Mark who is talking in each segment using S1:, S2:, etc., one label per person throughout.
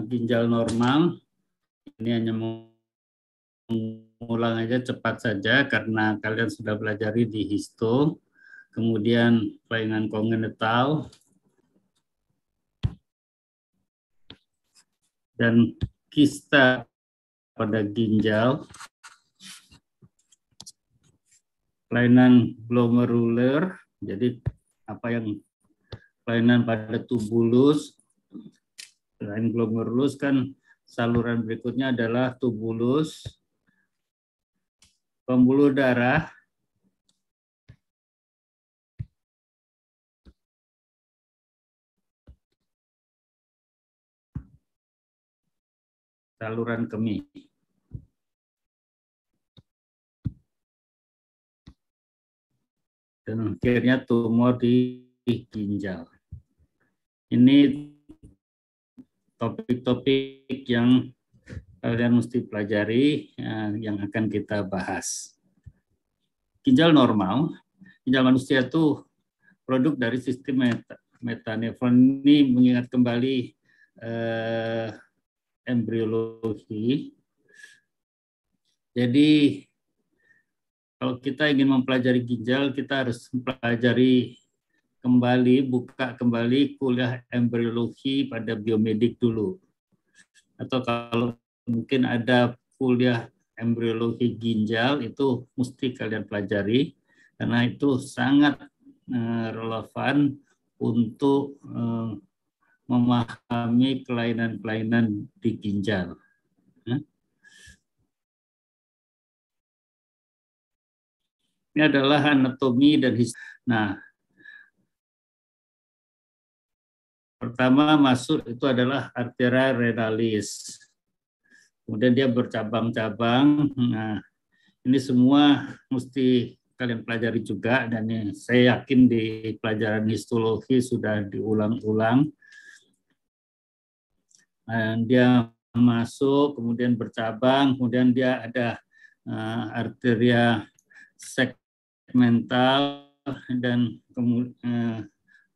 S1: ginjal normal. Ini hanya mengulang aja cepat saja karena kalian sudah pelajari di histo. Kemudian kelainan kongenital dan kista pada ginjal, kelainan glomeruler, jadi apa yang kelainan pada tubulus. Selain glomerulus kan saluran berikutnya adalah tubulus, pembuluh darah, saluran kemih. Dan akhirnya tumor di ginjal. Ini topik-topik yang kalian mesti pelajari yang akan kita bahas. Ginjal normal, ginjal manusia itu produk dari sistem metanefron. Ini mengingat kembali embriologi. Jadi kalau kita ingin mempelajari ginjal, kita harus mempelajari kembali, buka kembali kuliah embriologi pada biomedik dulu. Atau kalau mungkin ada kuliah embriologi ginjal, itu mesti kalian pelajari, karena itu sangat relevan untuk memahami kelainan-kelainan di ginjal. Ini adalah anatomi dan Nah, pertama masuk itu adalah arteria renalis. Kemudian dia bercabang-cabang. Nah, ini semua mesti kalian pelajari juga, dan saya yakin di pelajaran histologi sudah diulang-ulang. Dia masuk, kemudian bercabang, kemudian dia ada arteria segmental dan kemudian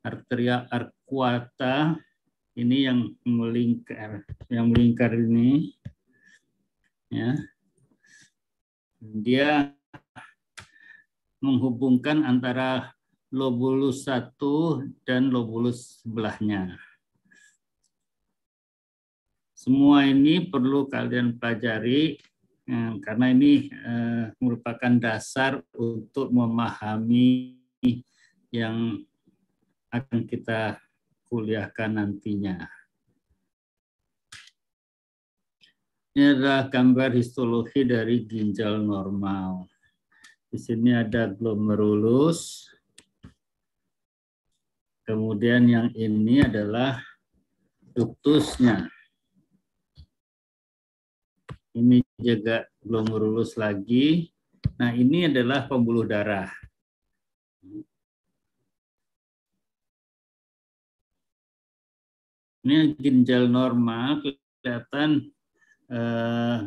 S1: arteria arcuata, ini yang melingkar ini, ya. Dia menghubungkan antara lobulus 1 dan lobulus sebelahnya. Semua ini perlu kalian pelajari karena ini merupakan dasar untuk memahami yang akan kita kuliahkan nantinya. Ini adalah gambar histologi dari ginjal normal. Di sini ada glomerulus. Kemudian yang ini adalah ductusnya. Ini juga glomerulus lagi. Nah, ini adalah pembuluh darah. Ini ginjal normal, kelihatan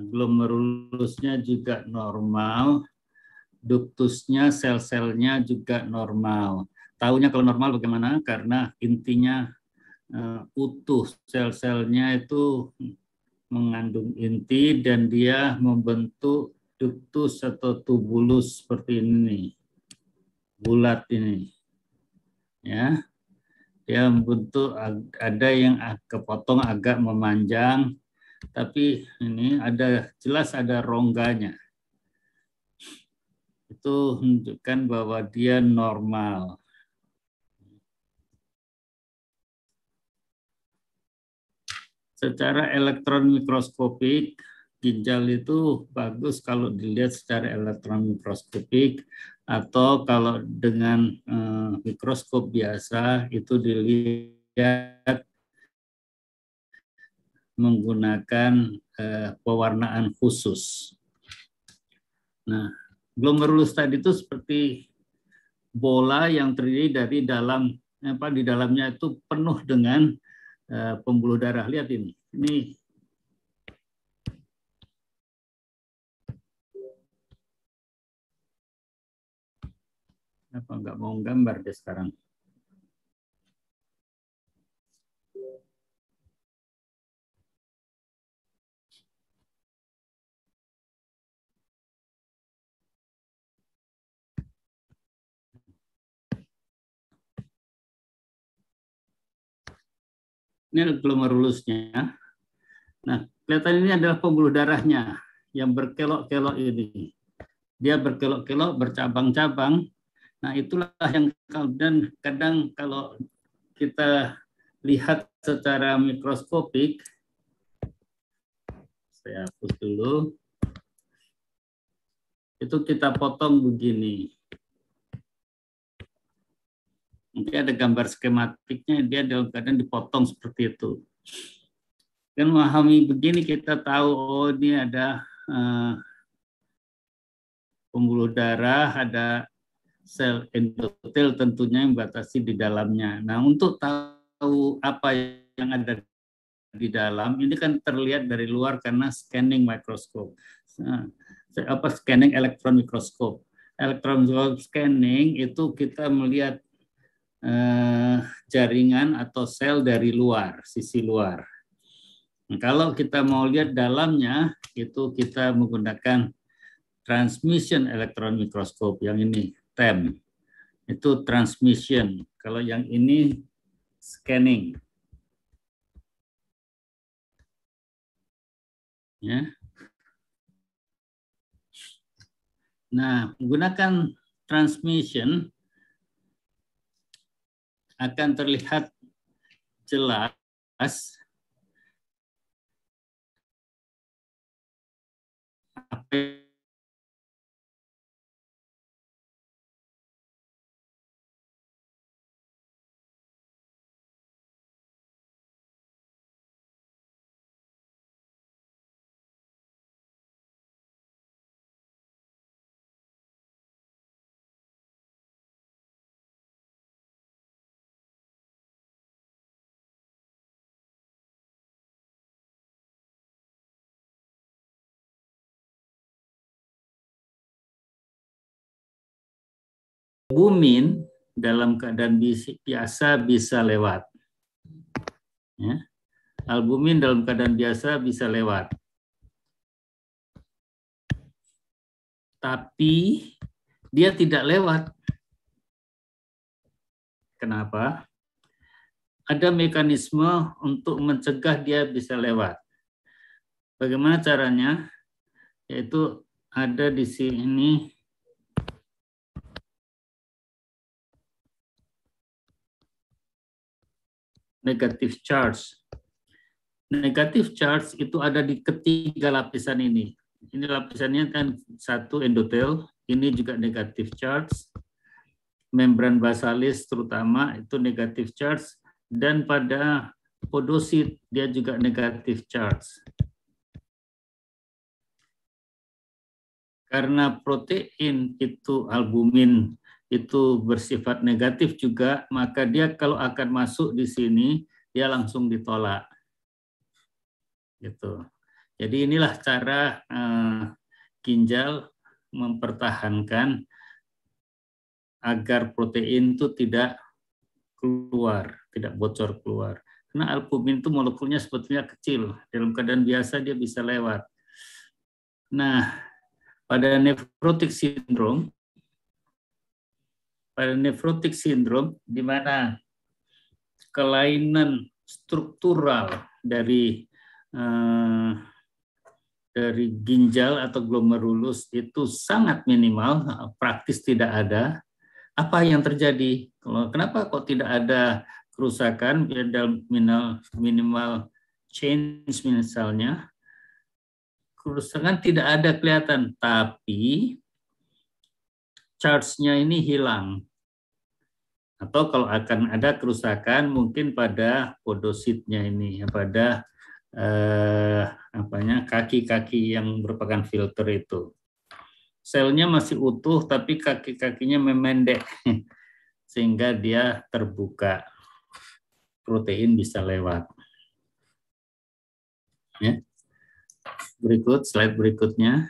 S1: glomerulusnya juga normal, ductusnya, sel-selnya juga normal. Tahunya kalau normal bagaimana? Karena intinya utuh, sel-selnya itu mengandung inti dan dia membentuk ductus atau tubulus seperti ini, bulat ini, ya. Dia membentuk, ada yang kepotong agak memanjang, tapi ini jelas ada rongganya. Itu menunjukkan bahwa dia normal. Secara elektron mikroskopik, ginjal itu bagus kalau dilihat secara elektron mikroskopik, atau kalau dengan mikroskop biasa itu dilihat menggunakan pewarnaan khusus. Nah, glomerulus tadi itu seperti bola yang terdiri dari di dalamnya itu penuh dengan pembuluh darah. Lihat ini. Apa nggak mau gambar deh sekarang? Ini glomerulusnya. Nah, kelihatan ini adalah pembuluh darahnya yang berkelok-kelok ini. Dia berkelok-kelok, bercabang-cabang. Nah, itulah yang kadang kalau kita lihat secara mikroskopik, saya hapus dulu, itu kita potong begini. Nanti ada gambar skematiknya, dia dalam keadaan dipotong seperti itu. Dan memahami begini kita tahu, oh ini ada pembuluh darah, ada sel endotel tentunya yang membatasi di dalamnya. Nah, untuk tahu apa yang ada di dalam, ini kan terlihat dari luar karena scanning mikroskop. Nah, scanning elektron mikroskop. Elektron scanning itu kita melihat jaringan atau sel dari luar, sisi luar. Nah, kalau kita mau lihat dalamnya, itu kita menggunakan transmission elektron mikroskop. Yang ini TEM, itu transmission. Kalau yang ini scanning. Ya. Nah, menggunakan transmission akan terlihat jelas apa albumin dalam keadaan biasa bisa lewat. Ya. Albumin dalam keadaan biasa bisa lewat. Tapi dia tidak lewat. Kenapa? Ada mekanisme untuk mencegah dia bisa lewat. Bagaimana caranya? Yaitu ada di sini negative charge. Negative charge itu ada di ketiga lapisan ini. Ini lapisannya kan satu endotel, ini juga negative charge. Membran basalis terutama itu negative charge, dan pada podosit dia juga negative charge. Karena protein itu albumin itu bersifat negatif juga, maka dia kalau akan masuk di sini dia langsung ditolak. Gitu. Jadi inilah cara ginjal mempertahankan agar protein itu tidak keluar, tidak bocor keluar. Karena albumin itu molekulnya sebetulnya kecil, dalam keadaan biasa dia bisa lewat. Nah, pada nephrotic syndrome di mana kelainan struktural dari ginjal atau glomerulus itu sangat minimal, praktis tidak ada. Apa yang terjadi? Kenapa kok tidak ada kerusakan dalam minimal change misalnya? Kerusakan tidak ada kelihatan, tapi charge-nya ini hilang. Atau kalau akan ada kerusakan mungkin pada podositnya ini, pada kaki-kaki yang merupakan filter itu. Selnya masih utuh tapi kaki-kakinya memendek sehingga dia terbuka, protein bisa lewat. Ya. Berikut slide berikutnya.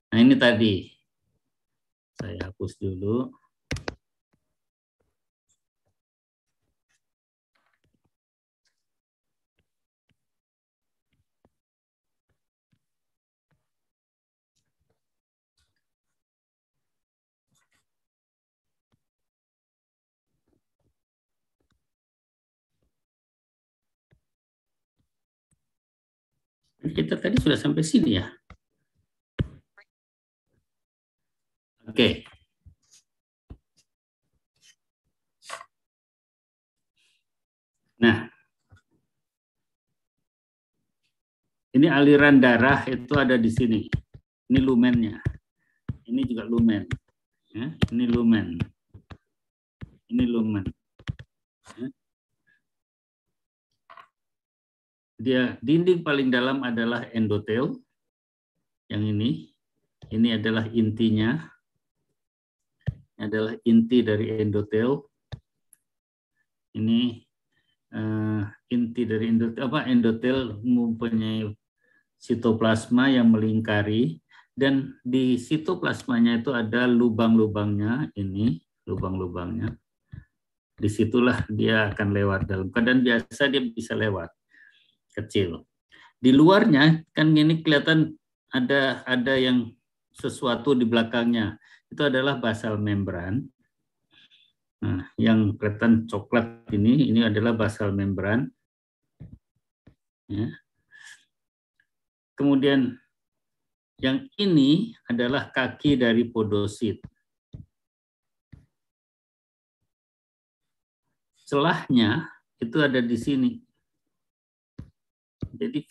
S1: Nah, ini tadi saya hapus dulu. Kita tadi sudah sampai sini ya. Oke. Nah, ini aliran darah itu ada di sini. Ini lumennya. Ini juga lumen. Ya, ini lumen. Ini lumen. Ya. Dia dinding paling dalam adalah endotel. Yang ini adalah intinya. Ini adalah inti dari endotel. Ini inti dari endotel. Endotel mempunyai sitoplasma yang melingkari, dan di sitoplasmanya itu ada lubang-lubangnya. Ini lubang-lubangnya. Disitulah dia akan lewat. Dalam keadaan biasa dia bisa lewat kecil. Di luarnya kan ini kelihatan ada yang sesuatu di belakangnya. Itu adalah basal membran. Nah, yang kelihatan coklat ini adalah basal membran. Ya. Kemudian yang ini adalah kaki dari podosit. Celahnya itu ada di sini. Jadi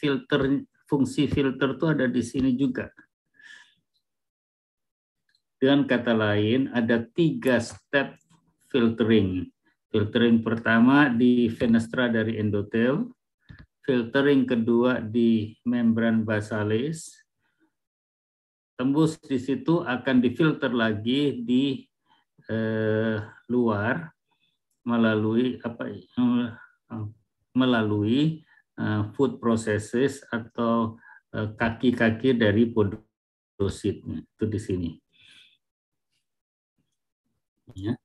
S1: fungsi filter itu ada di sini juga. Dengan kata lain, ada 3 step filtering. Filtering pertama di fenestra dari endotel, filtering kedua di membran basalis, tembus di situ akan difilter lagi di luar melalui food processes atau kaki-kaki dari podositnya itu di sini. Ya.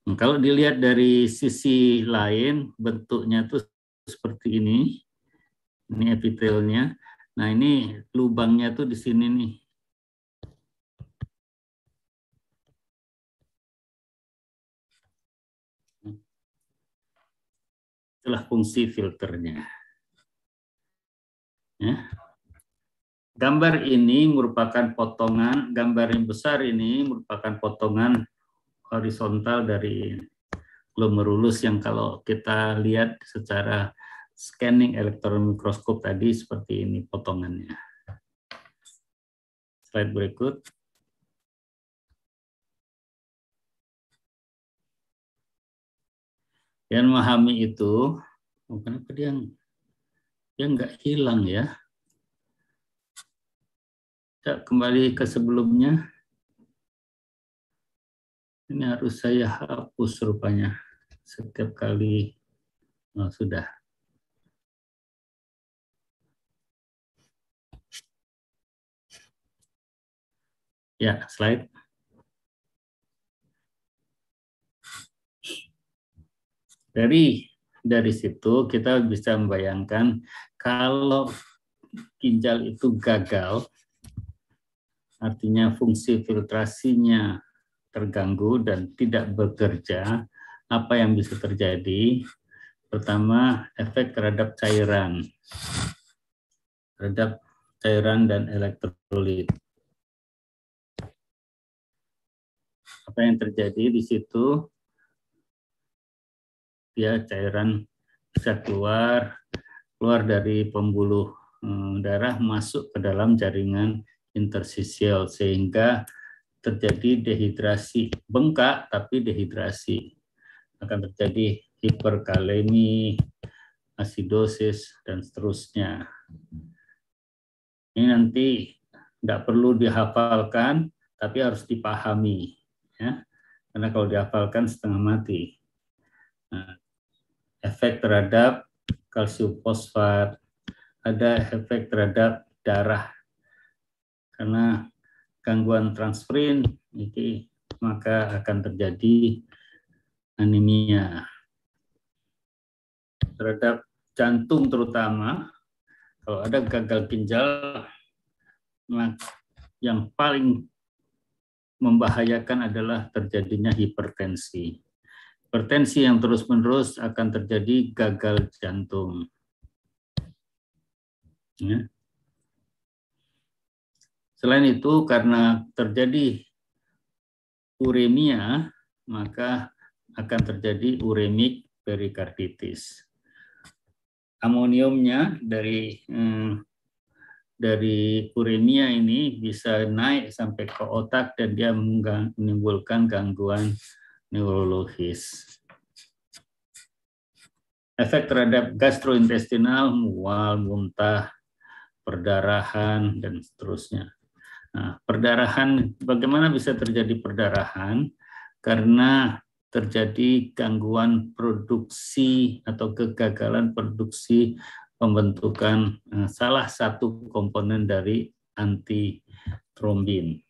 S1: Nah, kalau dilihat dari sisi lain, bentuknya tuh seperti ini. Ini epitelnya. Nah, ini lubangnya tuh di sini nih. Itulah fungsi filternya. Ya. Gambar ini merupakan potongan, gambar yang besar ini merupakan potongan horizontal dari glomerulus yang kalau kita lihat secara scanning elektron mikroskop tadi seperti ini potongannya. Slide berikut. Yang memahami itu, kenapa dia nggak hilang ya? Kita kembali ke sebelumnya. Ini harus saya hapus rupanya setiap kali. Oh, sudah. Ya, slide. Dari situ kita bisa membayangkan kalau ginjal itu gagal, artinya fungsi filtrasinya terganggu dan tidak bekerja, apa yang bisa terjadi? Pertama, efek terhadap cairan dan elektrolit. Apa yang terjadi di situ? Ya, cairan bisa keluar dari pembuluh darah masuk ke dalam jaringan interstisial sehingga terjadi dehidrasi, bengkak tapi dehidrasi. Akan terjadi hiperkalemi, asidosis, dan seterusnya. Ini nanti tidak perlu dihafalkan, tapi harus dipahami. Ya. Karena kalau dihafalkan setengah mati. Nah, efek terhadap kalsium fosfat, ada efek terhadap darah. Karena gangguan transferin, maka akan terjadi anemia. Terhadap jantung terutama, kalau ada gagal ginjal, yang paling membahayakan adalah terjadinya hipertensi. Hipertensi yang terus-menerus akan terjadi gagal jantung. Ya. Selain itu, karena terjadi uremia, maka akan terjadi uremic perikarditis. Amoniumnya dari uremia ini bisa naik sampai ke otak dan dia menimbulkan gangguan neurologis. Efek terhadap gastrointestinal, mual, muntah, perdarahan, dan seterusnya. Nah, perdarahan, bagaimana bisa terjadi perdarahan? Karena terjadi gangguan produksi atau kegagalan produksi pembentukan salah satu komponen dari antitrombin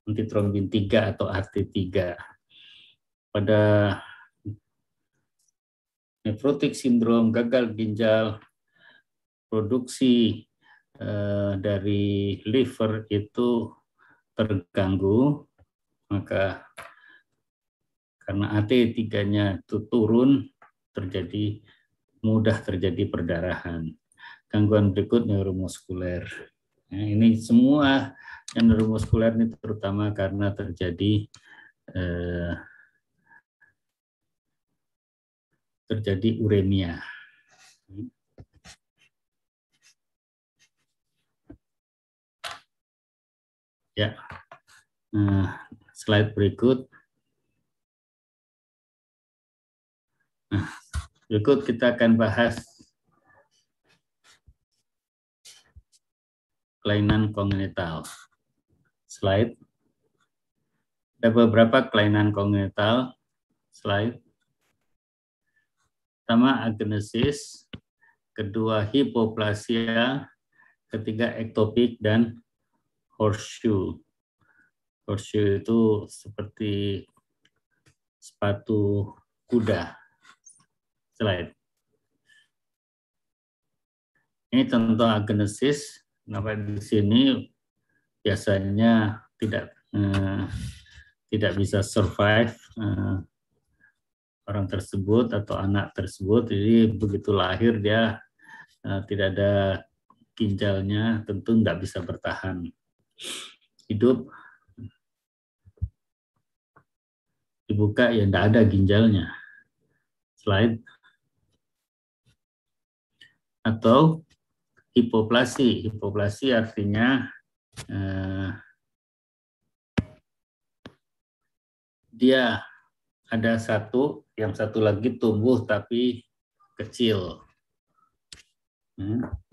S1: 3 atau AT3. Pada nefrotik sindrom, gagal ginjal, produksi dari liver itu terganggu, maka karena AT3-nya itu turun, mudah terjadi perdarahan. Gangguan berikut neuromuskuler. Nah, ini semua yang neuromuskuler ini terutama karena terjadi uremia. Ya, slide berikut. Nah, berikut kita akan bahas kelainan kongenital. Slide. Ada beberapa kelainan kongenital. Slide. Pertama, agenesis. Kedua, hipoplasia. Ketiga, ektopik dan horseshoe. Horseshoe itu seperti sepatu kuda. Slide. Ini contoh agenesis. Kenapa di sini biasanya tidak bisa survive orang tersebut atau anak tersebut. Jadi begitu lahir dia tidak ada ginjalnya, tentu tidak bisa bertahan hidup. Dibuka ya tidak ada ginjalnya. Slide. Atau hipoplasi. Hipoplasi artinya dia ada yang satu lagi tumbuh tapi kecil.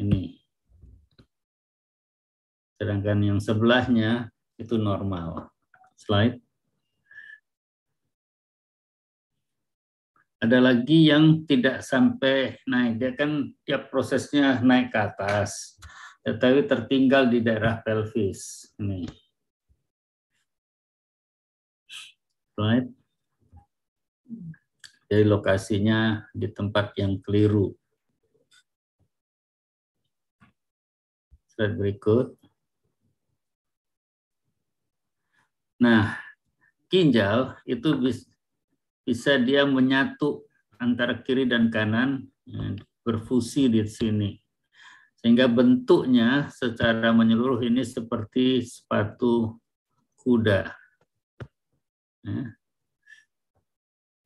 S1: Ini. Sedangkan yang sebelahnya itu normal. Slide. Ada lagi yang tidak sampai naik. Dia prosesnya naik ke atas, tetapi tertinggal di daerah pelvis. Ini. Slide. Jadi lokasinya di tempat yang keliru. Slide berikut. Nah, ginjal itu bisa dia menyatu antara kiri dan kanan, berfusi di sini. Sehingga bentuknya secara menyeluruh ini seperti sepatu kuda.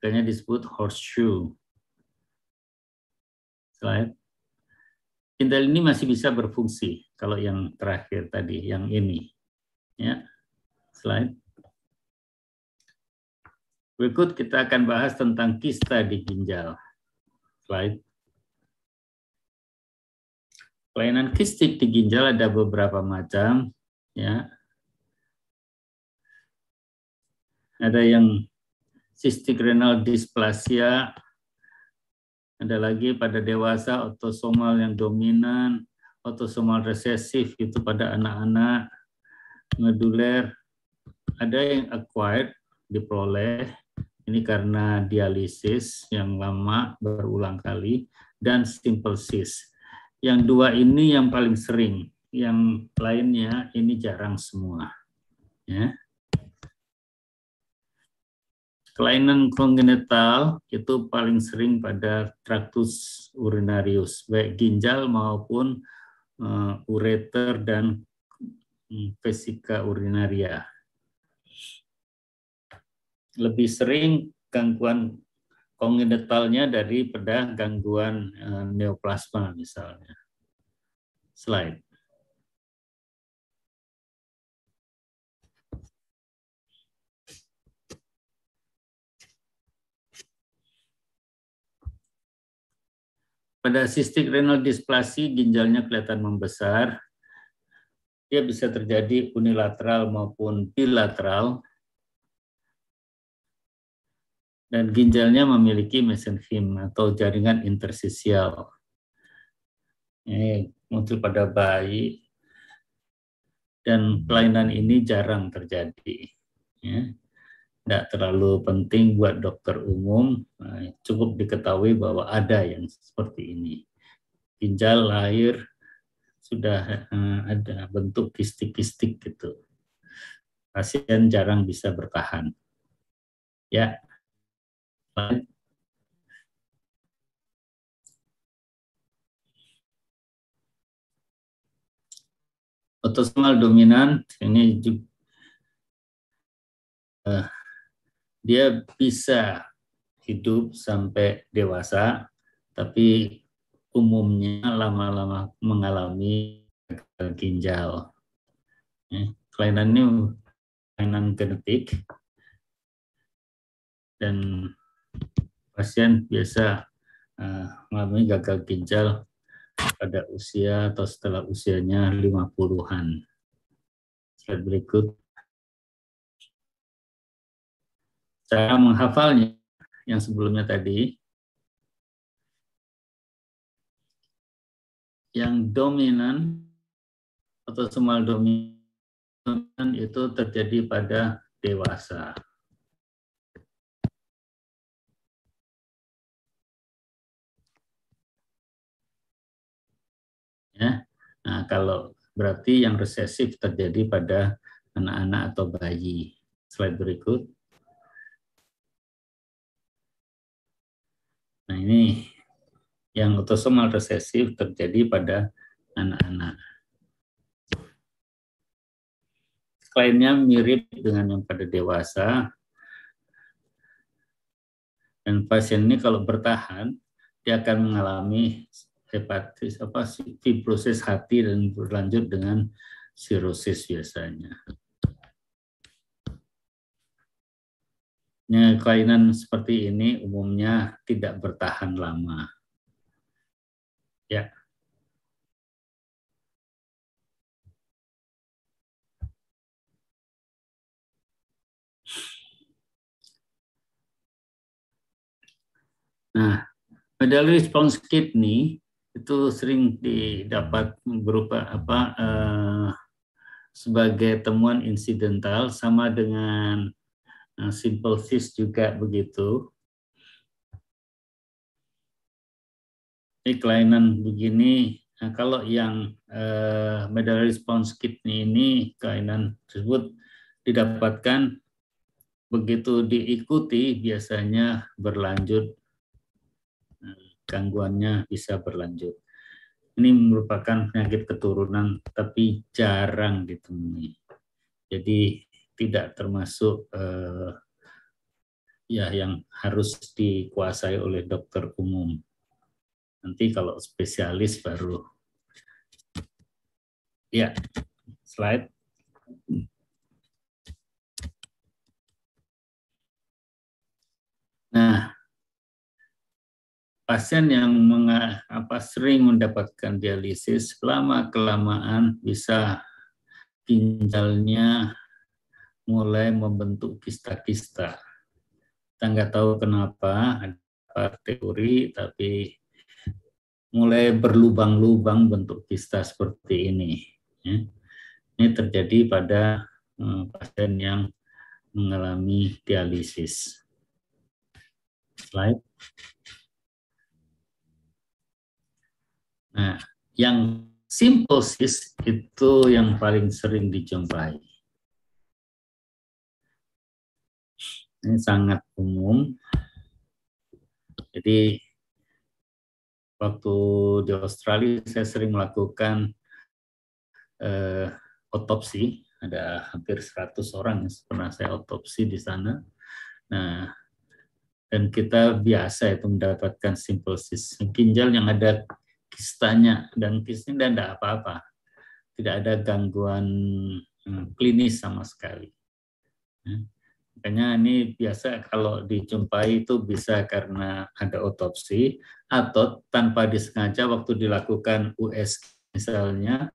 S1: Makanya disebut horseshoe. Slide. Ginjal ini masih bisa berfungsi kalau yang terakhir tadi, yang ini. Ya. Slide. Berikut kita akan bahas tentang kista di ginjal. Slide. Kelainan kistik di ginjal ada beberapa macam. Ya. Ada yang cystic renal dysplasia, ada lagi pada dewasa autosomal yang dominan, autosomal resesif itu pada anak-anak, medular, ada yang acquired, diperoleh, ini karena dialisis yang lama berulang kali, dan simple cyst. Yang dua ini yang paling sering, yang lainnya ini jarang semua. Ya. Kelainan kongenital itu paling sering pada traktus urinarius, baik ginjal maupun ureter dan vesika urinaria. Lebih sering gangguan kongenitalnya daripada gangguan neoplasma misalnya. Slide. Pada cystic renal dysplasia, ginjalnya kelihatan membesar. Dia bisa terjadi unilateral maupun bilateral. Dan ginjalnya memiliki mesenkim atau jaringan interstisial. Ini muncul pada bayi. Dan kelainan ini jarang terjadi. Ya. Tidak terlalu penting buat dokter umum, cukup diketahui bahwa ada yang seperti ini. Ginjal lahir sudah ada bentuk kistik-kistik gitu. Pasien jarang bisa bertahan. Ya. Autosomal dominan ini juga dia bisa hidup sampai dewasa, tapi umumnya lama-lama mengalami gagal ginjal. Kelainan ini kelainan genetik dan pasien biasa mengalami gagal ginjal pada usia atau setelah usianya 50-an. Slide berikut. Cara menghafalnya yang sebelumnya tadi, yang dominan autosomal dominan itu terjadi pada dewasa. Ya. Nah, kalau berarti yang resesif terjadi pada anak-anak atau bayi. Slide berikut. Nah, ini yang autosomal resesif terjadi pada anak-anak. Kliennya mirip dengan yang pada dewasa. Dan pasien ini kalau bertahan, dia akan mengalami hepatitis, fibrosis hati dan berlanjut dengan sirosis biasanya. Nah, kelainan seperti ini umumnya tidak bertahan lama. Ya. Nah, medali response kidney itu sering didapat berupa sebagai temuan insidental, sama dengan simple cyst juga begitu. Ini kelainan begini, nah, kalau yang medullary response kidney ini kelainan tersebut didapatkan begitu diikuti biasanya berlanjut, gangguannya bisa berlanjut. Ini merupakan penyakit keturunan tapi jarang ditemui. Jadi tidak termasuk ya yang harus dikuasai oleh dokter umum. Nanti kalau spesialis baru. Ya, slide. Nah, pasien yang sering mendapatkan dialisis lama-kelamaan bisa ginjalnya mulai membentuk kista-kista. Kita nggak tahu kenapa, ada teori, tapi mulai berlubang-lubang bentuk kista seperti ini. Ini terjadi pada pasien yang mengalami dialisis. Slide. Nah, yang simple cyst itu yang paling sering dijumpai. Ini sangat umum. Jadi waktu di Australia saya sering melakukan otopsi, ada hampir 100 orang yang pernah saya otopsi di sana. Nah, dan kita biasa itu mendapatkan simple cyst ginjal yang ada kistanya, dan kistnya tidak apa-apa, tidak ada gangguan klinis sama sekali. Makanya ini biasa kalau dijumpai itu bisa karena ada otopsi atau tanpa disengaja waktu dilakukan USG misalnya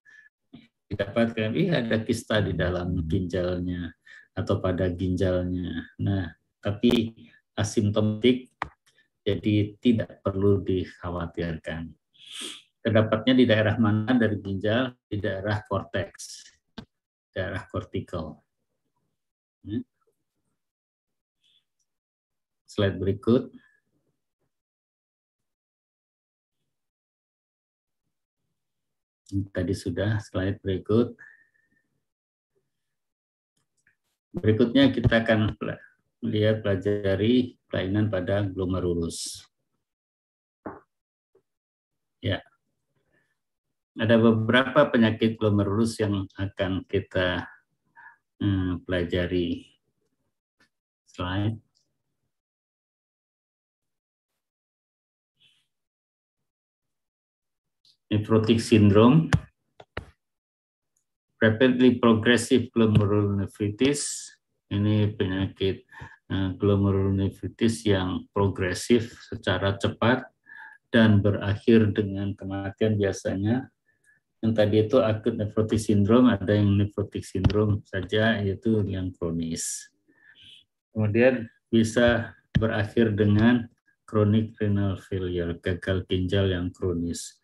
S1: didapatkan ada kista di dalam ginjalnya atau pada ginjalnya. Nah, tapi asimptomatik, jadi tidak perlu dikhawatirkan. Terdapatnya di daerah mana dari ginjal? Di daerah korteks, daerah kortikal. Slide berikut. Tadi sudah, slide berikut. Berikutnya kita akan melihat pelajari kelainan pada glomerulus. Ya, ada beberapa penyakit glomerulus yang akan kita pelajari. Slide. Nephrotic syndrome, rapidly progressive glomerulonephritis. Ini penyakit glomerulonephritis yang progresif secara cepat dan berakhir dengan kematian biasanya. Yang tadi itu acute nephrotic syndrome, ada yang nephrotic syndrome saja, yaitu yang kronis. Kemudian bisa berakhir dengan chronic renal failure, gagal ginjal yang kronis.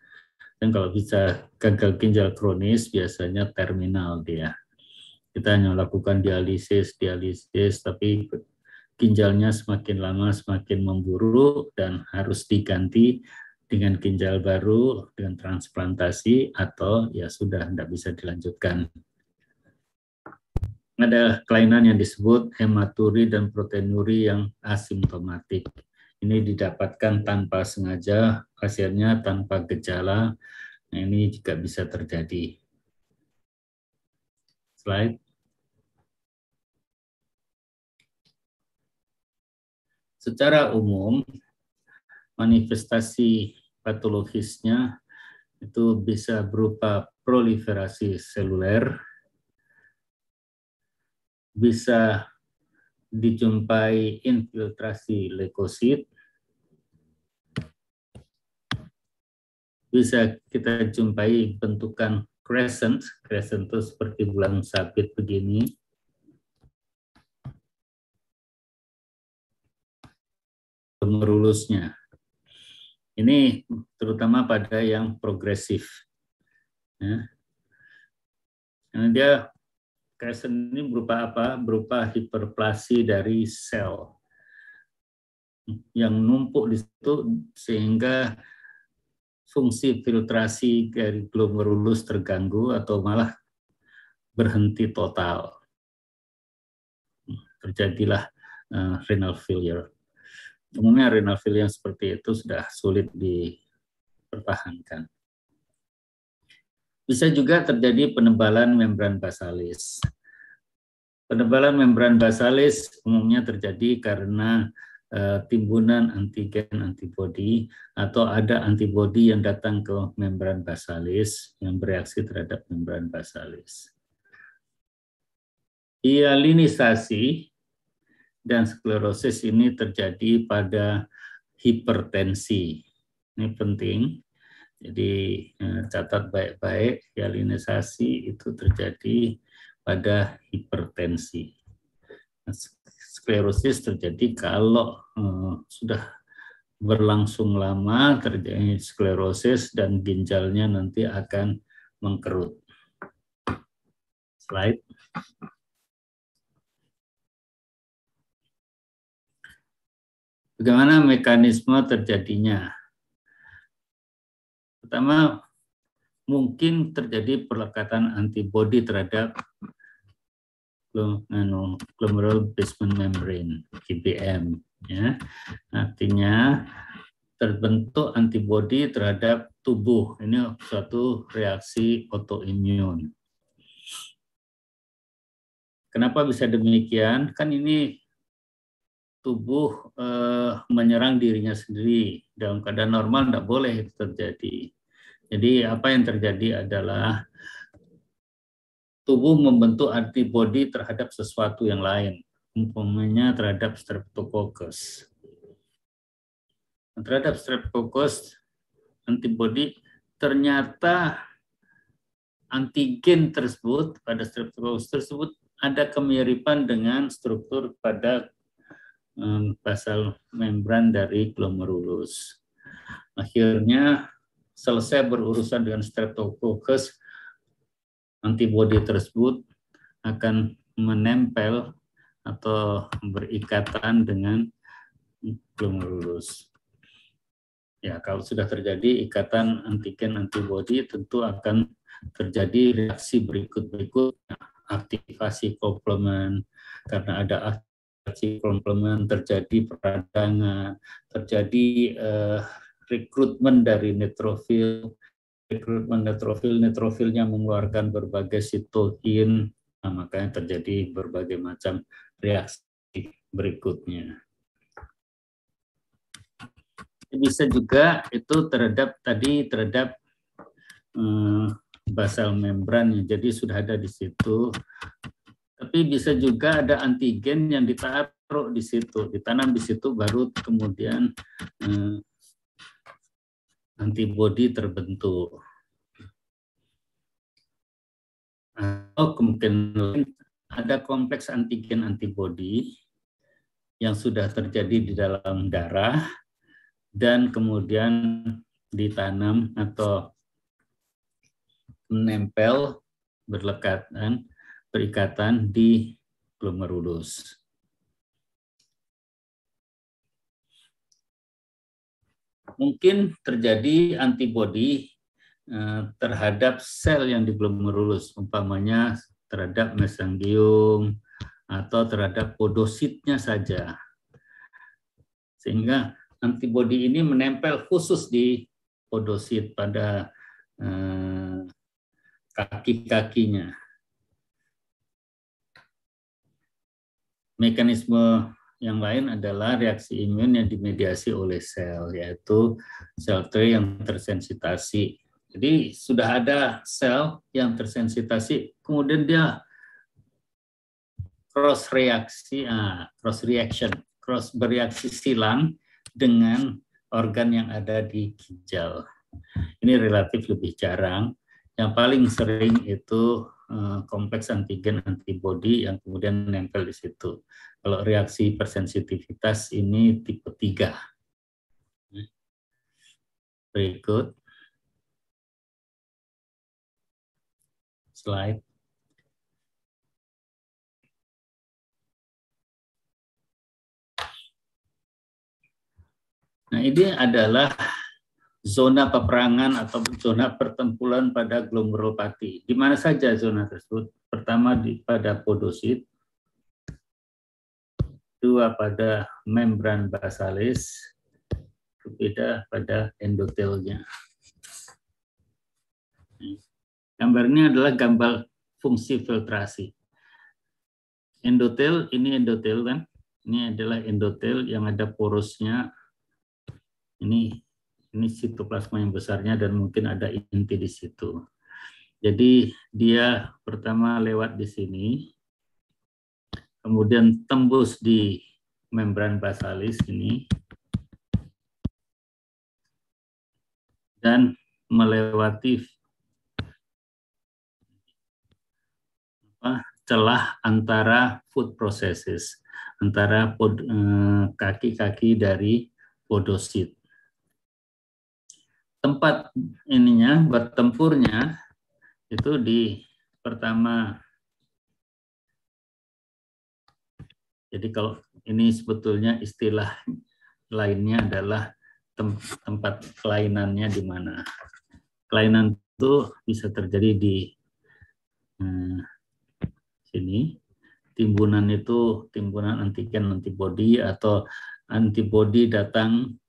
S1: Dan kalau bisa gagal ginjal kronis, biasanya terminal dia. Kita hanya lakukan dialisis, tapi ginjalnya semakin lama semakin memburuk dan harus diganti dengan ginjal baru, dengan transplantasi, atau ya sudah tidak bisa dilanjutkan. Ada kelainan yang disebut hematuri dan proteinuri yang asimptomatik. Ini didapatkan tanpa sengaja, pasiennya tanpa gejala. Nah, ini juga bisa terjadi. Slide. Secara umum, manifestasi patologisnya itu bisa berupa proliferasi seluler, bisa dijumpai infiltrasi leukosit, bisa kita jumpai bentukan crescent itu seperti bulan sabit begini. Glomerulusnya. Ini terutama pada yang progresif. Ya. Karena dia crescent ini berupa apa? Berupa hiperplasi dari sel yang numpuk di situ sehingga fungsi filtrasi dari glomerulus terganggu atau malah berhenti total. Terjadilah renal failure. Umumnya renal failure yang seperti itu sudah sulit dipertahankan. Bisa juga terjadi penebalan membran basalis. Penebalan membran basalis umumnya terjadi karena timbunan antigen antibodi atau ada antibodi yang datang ke membran basalis yang bereaksi terhadap membran basalis. Hyalinisasi dan sklerosis ini terjadi pada hipertensi. Ini penting. Jadi catat baik-baik, hyalinisasi itu terjadi pada hipertensi. Sklerosis terjadi kalau sudah berlangsung lama terjadi sklerosis dan ginjalnya nanti akan mengkerut. Slide. Bagaimana mekanisme terjadinya? Pertama, mungkin terjadi pelekatan antibodi terhadap glomerular basement membrane (GBM). Ya. Artinya terbentuk antibodi terhadap tubuh. Ini suatu reaksi autoimun. Kenapa bisa demikian? Kan ini tubuh menyerang dirinya sendiri. Dalam keadaan normal tidak boleh itu terjadi. Jadi apa yang terjadi adalah tubuh membentuk antibodi terhadap sesuatu yang lain, umpamanya terhadap Streptococcus. Terhadap Streptococcus, antibodi ternyata antigen tersebut pada Streptococcus tersebut ada kemiripan dengan struktur pada basal membran dari glomerulus. Akhirnya selesai berurusan dengan Streptococcus, antibodi tersebut akan menempel atau berikatan dengan glomerulus. Ya, kalau sudah terjadi ikatan antigen antibodi, tentu akan terjadi reaksi berikut-berikutnya. Aktivasi komplement, karena ada aktivasi komplement terjadi peradangan, terjadi rekrutmen dari neutrofil. Rekrutmen neutrofilnya mengeluarkan berbagai sitokin, nah, makanya terjadi berbagai macam reaksi berikutnya. Bisa juga itu terhadap basal membran, jadi sudah ada di situ. Tapi bisa juga ada antigen yang ditaruh di situ, ditanam di situ, baru kemudian antibodi terbentuk. Atau kemungkinan ada kompleks antigen antibodi yang sudah terjadi di dalam darah dan kemudian ditanam atau menempel berikatan di glomerulus. Mungkin terjadi antibodi terhadap sel yang di glomerulus, umpamanya terhadap mesangium atau terhadap podositnya saja. Sehingga antibodi ini menempel khusus di podosit pada kaki-kakinya. Mekanisme yang lain adalah reaksi imun yang dimediasi oleh sel, yaitu sel T yang tersensitasi. Jadi sudah ada sel yang tersensitasi, kemudian dia cross bereaksi silang dengan organ yang ada di ginjal. Ini relatif lebih jarang. Yang paling sering itu kompleks antigen antibodi yang kemudian nempel di situ. Kalau reaksi persensitivitas ini tipe 3. Berikut slide. Nah, ini adalah zona peperangan atau zona pertempuran pada glomerulopati. Di mana saja zona tersebut? Pertama pada podosit, kedua pada membran basalis, ketiga pada endotelnya. Gambarnya adalah gambar fungsi filtrasi. Endotel, ini endotel kan? Ini adalah endotel yang ada porosnya. Ini sitoplasma yang besarnya dan mungkin ada inti di situ. Jadi dia pertama lewat di sini, kemudian tembus di membran basalis ini, dan melewati celah antara food processes, antara kaki-kaki dari podosit. Tempat ininya bertempurnya itu di pertama. Jadi kalau ini sebetulnya istilah lainnya adalah tempat kelainannya di mana. Kelainan itu bisa terjadi di sini. Timbunan itu timbunan antigen antibodi atau antibodi datang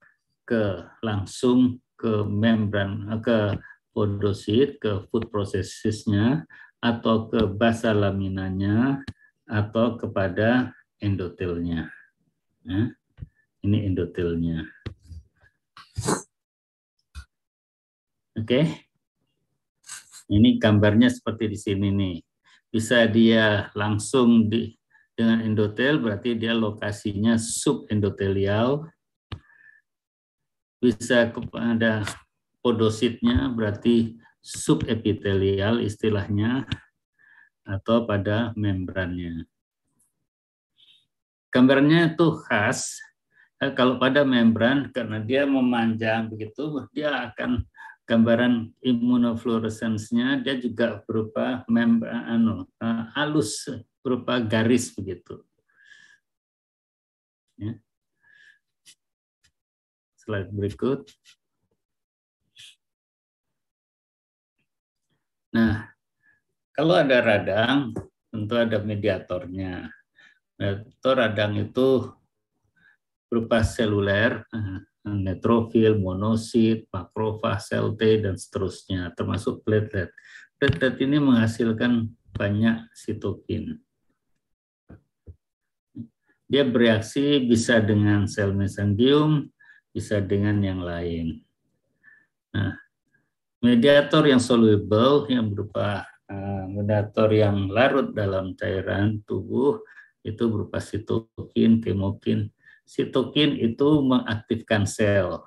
S1: langsung ke membran, ke podosit, ke food processesnya, atau ke basa laminanya, atau kepada endotelnya. Ya, ini endotelnya. Oke, ini gambarnya seperti di sini nih. Bisa dia langsung dengan endotel, berarti dia lokasinya subendotelial. Bisa kepada podositnya, berarti subepitelial istilahnya, atau pada membrannya. Gambarnya itu khas. Kalau pada membran, karena dia memanjang begitu, dia akan gambaran imunofluoresensnya, dia juga berupa membran halus, berupa garis begitu. Ya. Slide berikut. Nah, kalau ada radang, tentu ada mediatornya. Mediator radang itu berupa seluler, neutrofil, monosit, makrofag, sel T, dan seterusnya, termasuk platelet. Platelet ini menghasilkan banyak sitokin. Dia bereaksi bisa dengan sel mesangium, bisa dengan yang lain. Nah, mediator yang soluble, yang berupa mediator yang larut dalam cairan tubuh, itu berupa sitokin, kemokin. Sitokin itu mengaktifkan sel.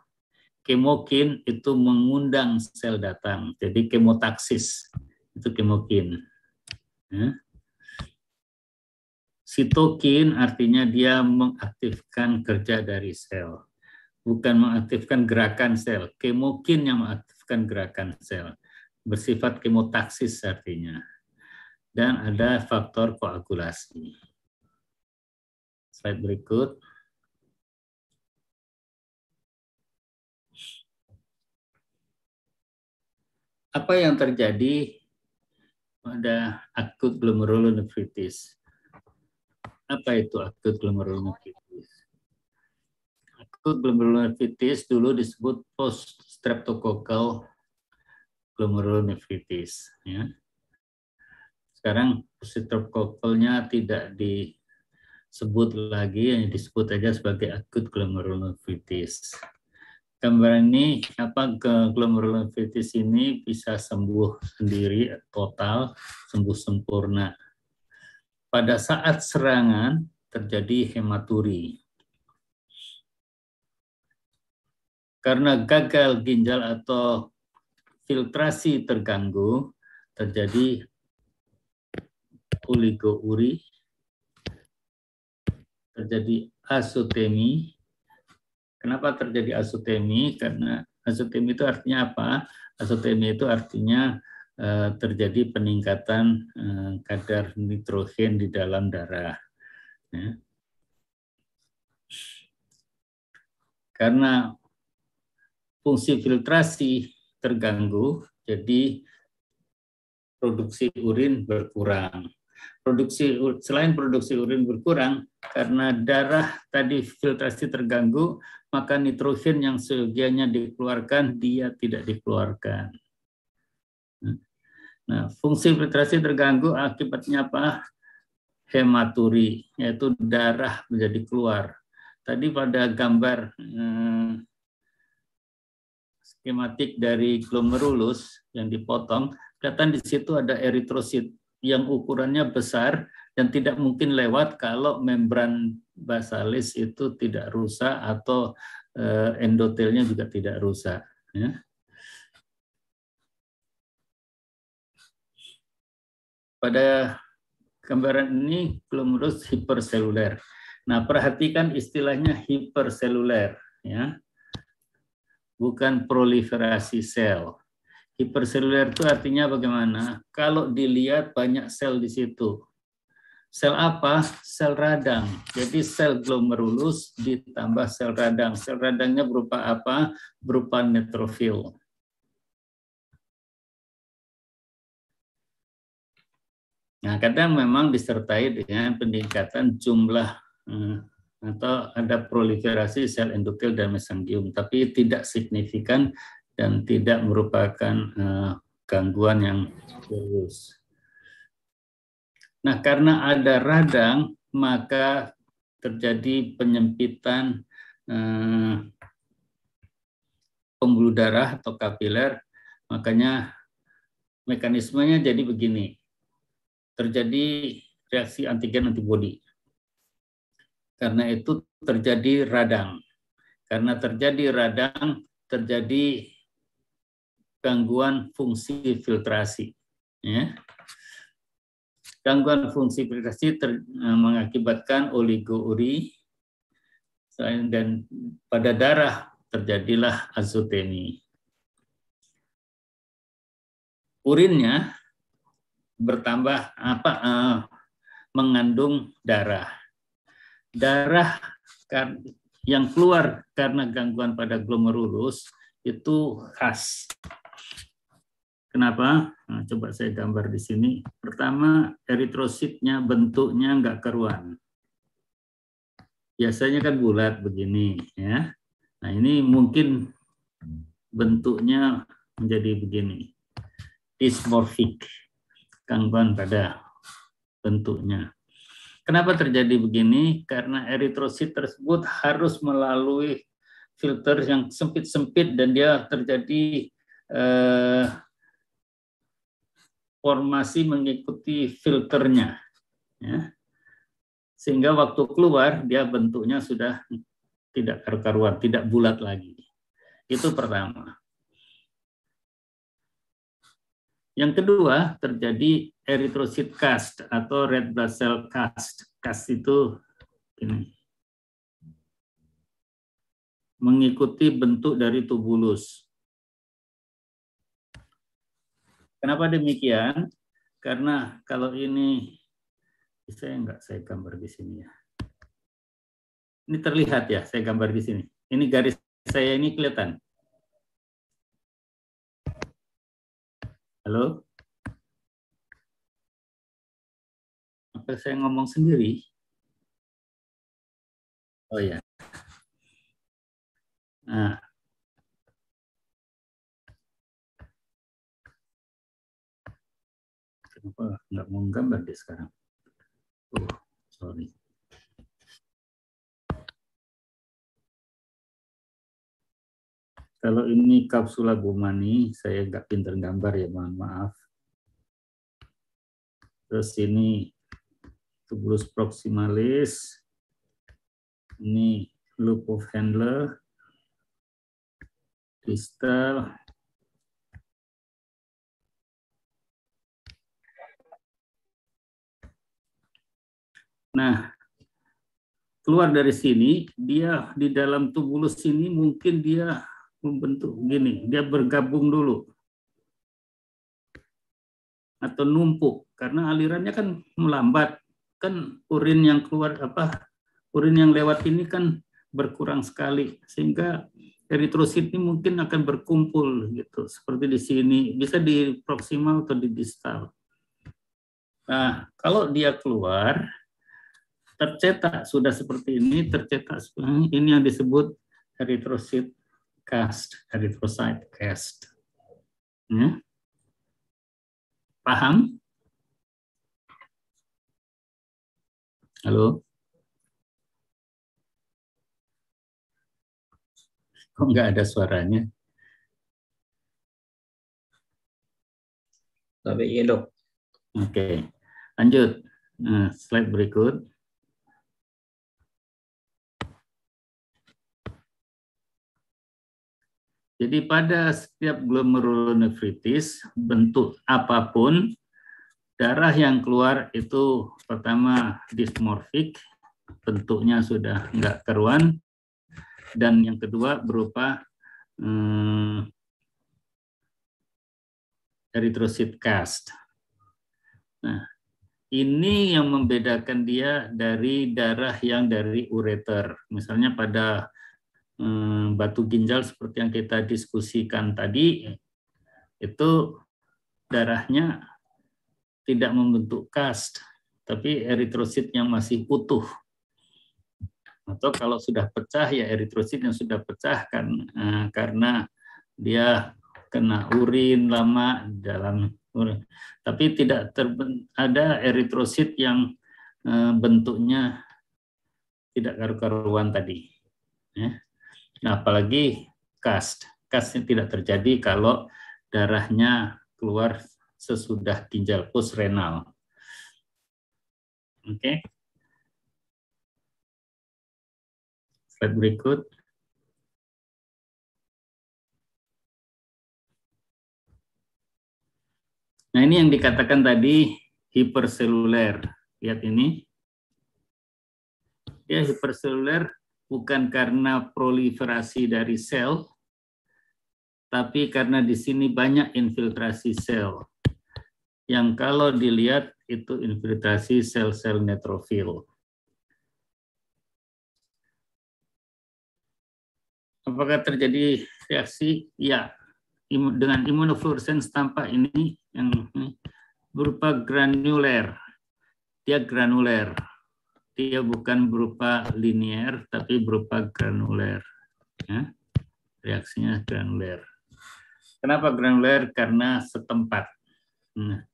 S1: Kemokin itu mengundang sel datang. Jadi kemotaksis itu kemokin. Ya. Sitokin artinya dia mengaktifkan kerja dari sel. Bukan mengaktifkan gerakan sel. Kemokin yang mengaktifkan gerakan sel. Bersifat kemotaksis artinya. Dan ada faktor koagulasi. Slide berikut. Apa yang terjadi pada akut glomerulonefritis? Apa itu akut glomerulonefritis? Akut glomerulonefritis dulu disebut post streptococcal glomerulonefritis. Ya. Sekarang streptococcal-nya tidak disebut lagi, yang disebut saja sebagai akut glomerulonefritis. Gambar ini, glomerulonefritis ini bisa sembuh sendiri, total, sembuh sempurna. Pada saat serangan terjadi hematuri. Karena gagal ginjal atau filtrasi terganggu, terjadi oligouri, terjadi azotemi. Kenapa terjadi azotemi? Karena azotemi itu artinya apa? Azotemi itu artinya terjadi peningkatan kadar nitrogen di dalam darah. Ya. Karena fungsi filtrasi terganggu, jadi produksi urin berkurang. Selain produksi urin berkurang, karena darah tadi filtrasi terganggu, maka nitrogen yang seyogianya dikeluarkan, dia tidak dikeluarkan. Nah, fungsi filtrasi terganggu akibatnya apa? Hematuri, yaitu darah menjadi keluar. Tadi pada gambar skematik dari glomerulus yang dipotong, kelihatan di situ ada eritrosit yang ukurannya besar dan tidak mungkin lewat kalau membran basalis itu tidak rusak atau endotelnya juga tidak rusak. Ya. Pada gambaran ini glomerulus hiperseluler. Nah, perhatikan istilahnya hiperseluler, ya, bukan proliferasi sel. Hiperseluler itu artinya bagaimana? Kalau dilihat banyak sel di situ. Sel apa? Sel radang. Jadi sel glomerulus ditambah sel radang. Sel radangnya berupa apa? Berupa neutrofil. Nah, kadang memang disertai dengan peningkatan jumlah atau ada proliferasi sel endotel dan mesangium, tapi tidak signifikan dan tidak merupakan gangguan yang serius. Nah, karena ada radang, maka terjadi penyempitan pembuluh darah atau kapiler. Makanya mekanismenya jadi begini. Terjadi reaksi antigen antibodi. Karena itu terjadi radang. Karena terjadi radang, terjadi gangguan fungsi filtrasi. Ya. Gangguan fungsi filtrasi mengakibatkan oligouri, dan pada darah terjadilah azotemi. Urinnya bertambah mengandung darah. Darah yang keluar karena gangguan pada glomerulus itu khas. Kenapa? Nah, coba saya gambar di sini. Pertama, eritrositnya bentuknya nggak karuan. Biasanya kan bulat begini, ya. Nah, ini mungkin bentuknya menjadi begini, dysmorphic, gangguan pada bentuknya. Kenapa terjadi begini? Karena eritrosit tersebut harus melalui filter yang sempit-sempit dan dia terjadi formasi mengikuti filternya, ya. Sehingga waktu keluar dia bentuknya sudah tidak karu-karuan, tidak bulat lagi. Itu pertama. Yang kedua, terjadi erythrocyte cast atau red blood cell cast. Cast itu ini, mengikuti bentuk dari tubulus. Kenapa demikian? Karena kalau ini, saya gambar di sini ya. Ini terlihat ya, saya gambar di sini. Ini garis saya ini kelihatan. Halo? Apa saya ngomong sendiri? Oh ya. Nah. Kenapa nggak mau gambar deh sekarang? Oh, sorry. Kalau ini kapsula Bowmani, saya nggak pinter gambar ya, mohon maaf. Terus ini tubulus proximalis, ini loop of Handler, distal, nah keluar dari sini, dia di dalam tubulus ini mungkin dia membentuk gini, dia bergabung dulu atau numpuk karena alirannya kan melambat, kan urin yang keluar urin yang lewat ini kan berkurang sekali sehingga eritrosit ini mungkin akan berkumpul gitu seperti di sini, bisa di proksimal atau di distal. Nah, kalau dia keluar tercetak sudah seperti ini, tercetak ini yang disebut erythrocyte cast, erythrocyte cast. Ya. Paham? Halo? Kok nggak ada suaranya?
S2: Tapi iya dok.
S1: Oke, lanjut. Nah, slide berikut. Jadi pada setiap glomerulonefritis, bentuk apapun, darah yang keluar itu pertama dysmorphic, bentuknya sudah nggak karuan, dan yang kedua berupa erythrocyte cast. Nah, ini yang membedakan dia dari darah yang dari ureter. Misalnya pada batu ginjal seperti yang kita diskusikan tadi, itu darahnya tidak membentuk cast, tapi eritrosit yang masih utuh. Atau kalau sudah pecah ya eritrosit yang sudah pecah kan karena dia kena urin lama dalam Tapi tidak ada eritrosit yang bentuknya tidak karu-karuan tadi. Ya. Nah, apalagi cast. Castnya tidak terjadi kalau darahnya keluar sesudah ginjal postrenal. Oke. Slide berikut. Nah, ini yang dikatakan tadi hiperseluler. Lihat ini. Ya, hiperseluler bukan karena proliferasi dari sel, tapi karena di sini banyak infiltrasi sel. Yang kalau dilihat itu infiltrasi sel-sel neutrofil. Apakah terjadi reaksi? Ya, dengan imunofluorescence tampak ini yang berupa granuler. Dia granuler. Dia bukan berupa linear, tapi berupa granuler. Ya, reaksinya granuler. Kenapa granuler? Karena setempat. Nah,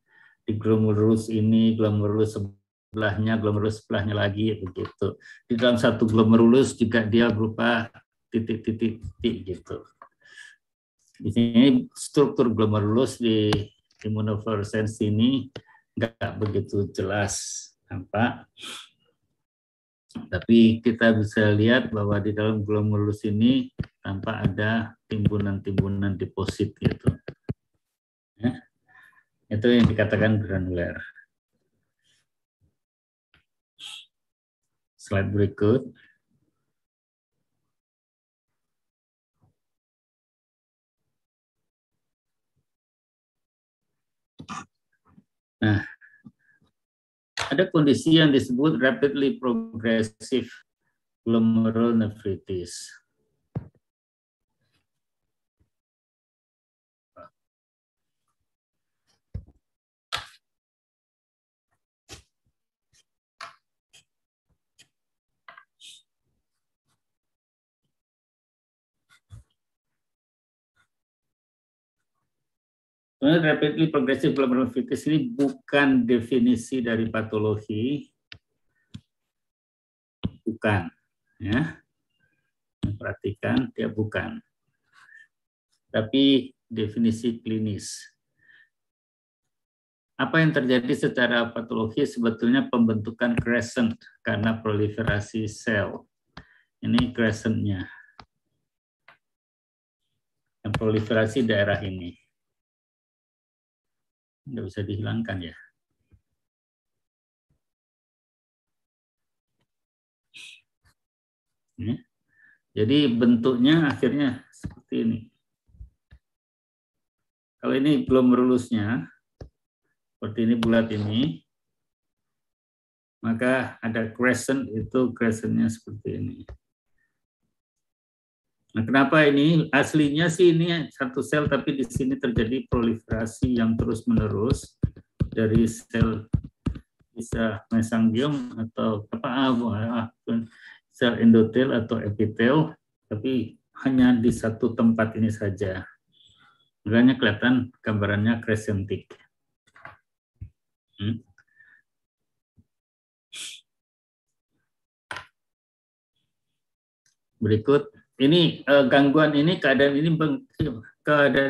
S1: di glomerulus ini, glomerulus sebelahnya lagi, begitu. Di dalam satu glomerulus juga dia berupa titik-titik gitu. Di sini struktur glomerulus di immunofluorescence ini nggak begitu jelas nampak. Tapi kita bisa lihat bahwa di dalam glomerulus ini tampak ada timbunan-timbunan deposit gitu. Ya. Itu yang dikatakan granuler. Slide berikut. Nah, ada kondisi yang disebut rapidly progressive glomerulonephritis. Rapidly progressive glomerulonephritis ini bukan definisi dari patologi, bukan, ya. Perhatikan, dia bukan. Tapi definisi klinis. Apa yang terjadi secara patologi sebetulnya pembentukan crescent karena proliferasi sel. Ini crescentnya. Yang proliferasi daerah ini. Nggak bisa dihilangkan ya. Ini. Jadi bentuknya akhirnya seperti ini. Kalau ini glomerulusnya, seperti ini bulat ini, maka ada crescent, itu crescentnya seperti ini. Nah, kenapa ini? Aslinya sih ini satu sel, tapi di sini terjadi proliferasi yang terus-menerus dari sel bisa mesangium atau sel endotel atau epitel, tapi hanya di satu tempat ini saja. Makanya kelihatan gambarannya crescentic. Berikut, ini gangguan ini, keadaan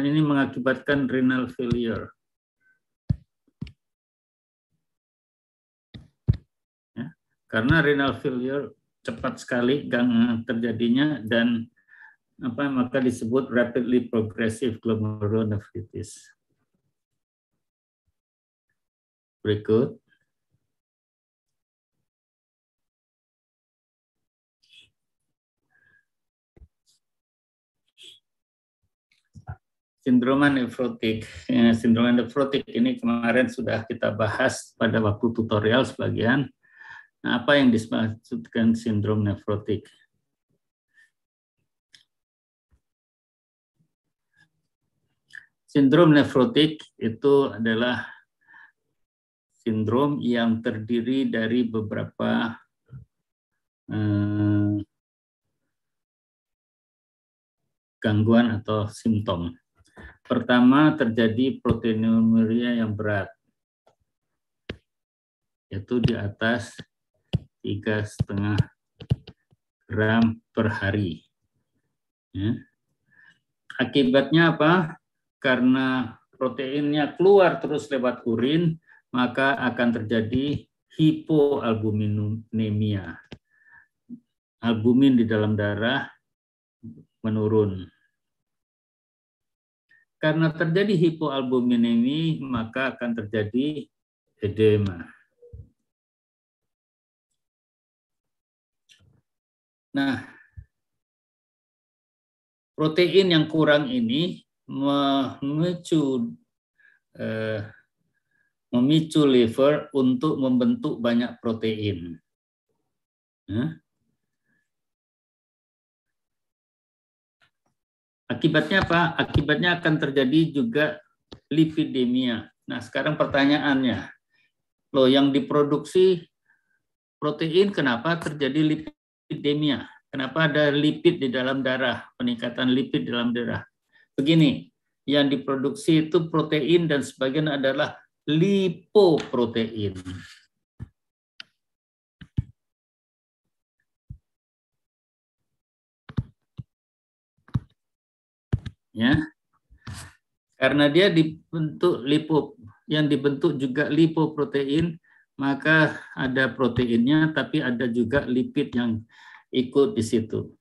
S1: ini mengakibatkan renal failure. Ya, karena renal failure cepat sekali terjadinya dan maka disebut rapidly progressive glomerulonephritis. Berikut. Sindroma nefrotik. Sindroma nefrotik ini kemarin sudah kita bahas pada waktu tutorial sebagian. Nah, apa yang dimaksudkan sindrom nefrotik? Sindrom nefrotik itu adalah sindrom yang terdiri dari beberapa gangguan atau simptom. Pertama, terjadi proteinuria yang berat, yaitu di atas 3,5 gram per hari. Ya. Akibatnya apa? Karena proteinnya keluar terus lewat urin, maka akan terjadi hipoalbuminemia. Albumin di dalam darah menurun. Karena terjadi hipoalbuminemi, maka akan terjadi edema. Nah, protein yang kurang ini memicu liver untuk membentuk banyak protein. Akibatnya apa? Akibatnya akan terjadi juga lipidemia. Nah, sekarang pertanyaannya, loh yang diproduksi protein, kenapa terjadi lipidemia? Kenapa ada lipid di dalam darah, peningkatan lipid di dalam darah? Begini, yang diproduksi itu protein dan sebagian adalah lipoprotein. Ya, karena dia dibentuk yang dibentuk juga lipoprotein, maka ada proteinnya, tapi ada juga lipid yang ikut di situ.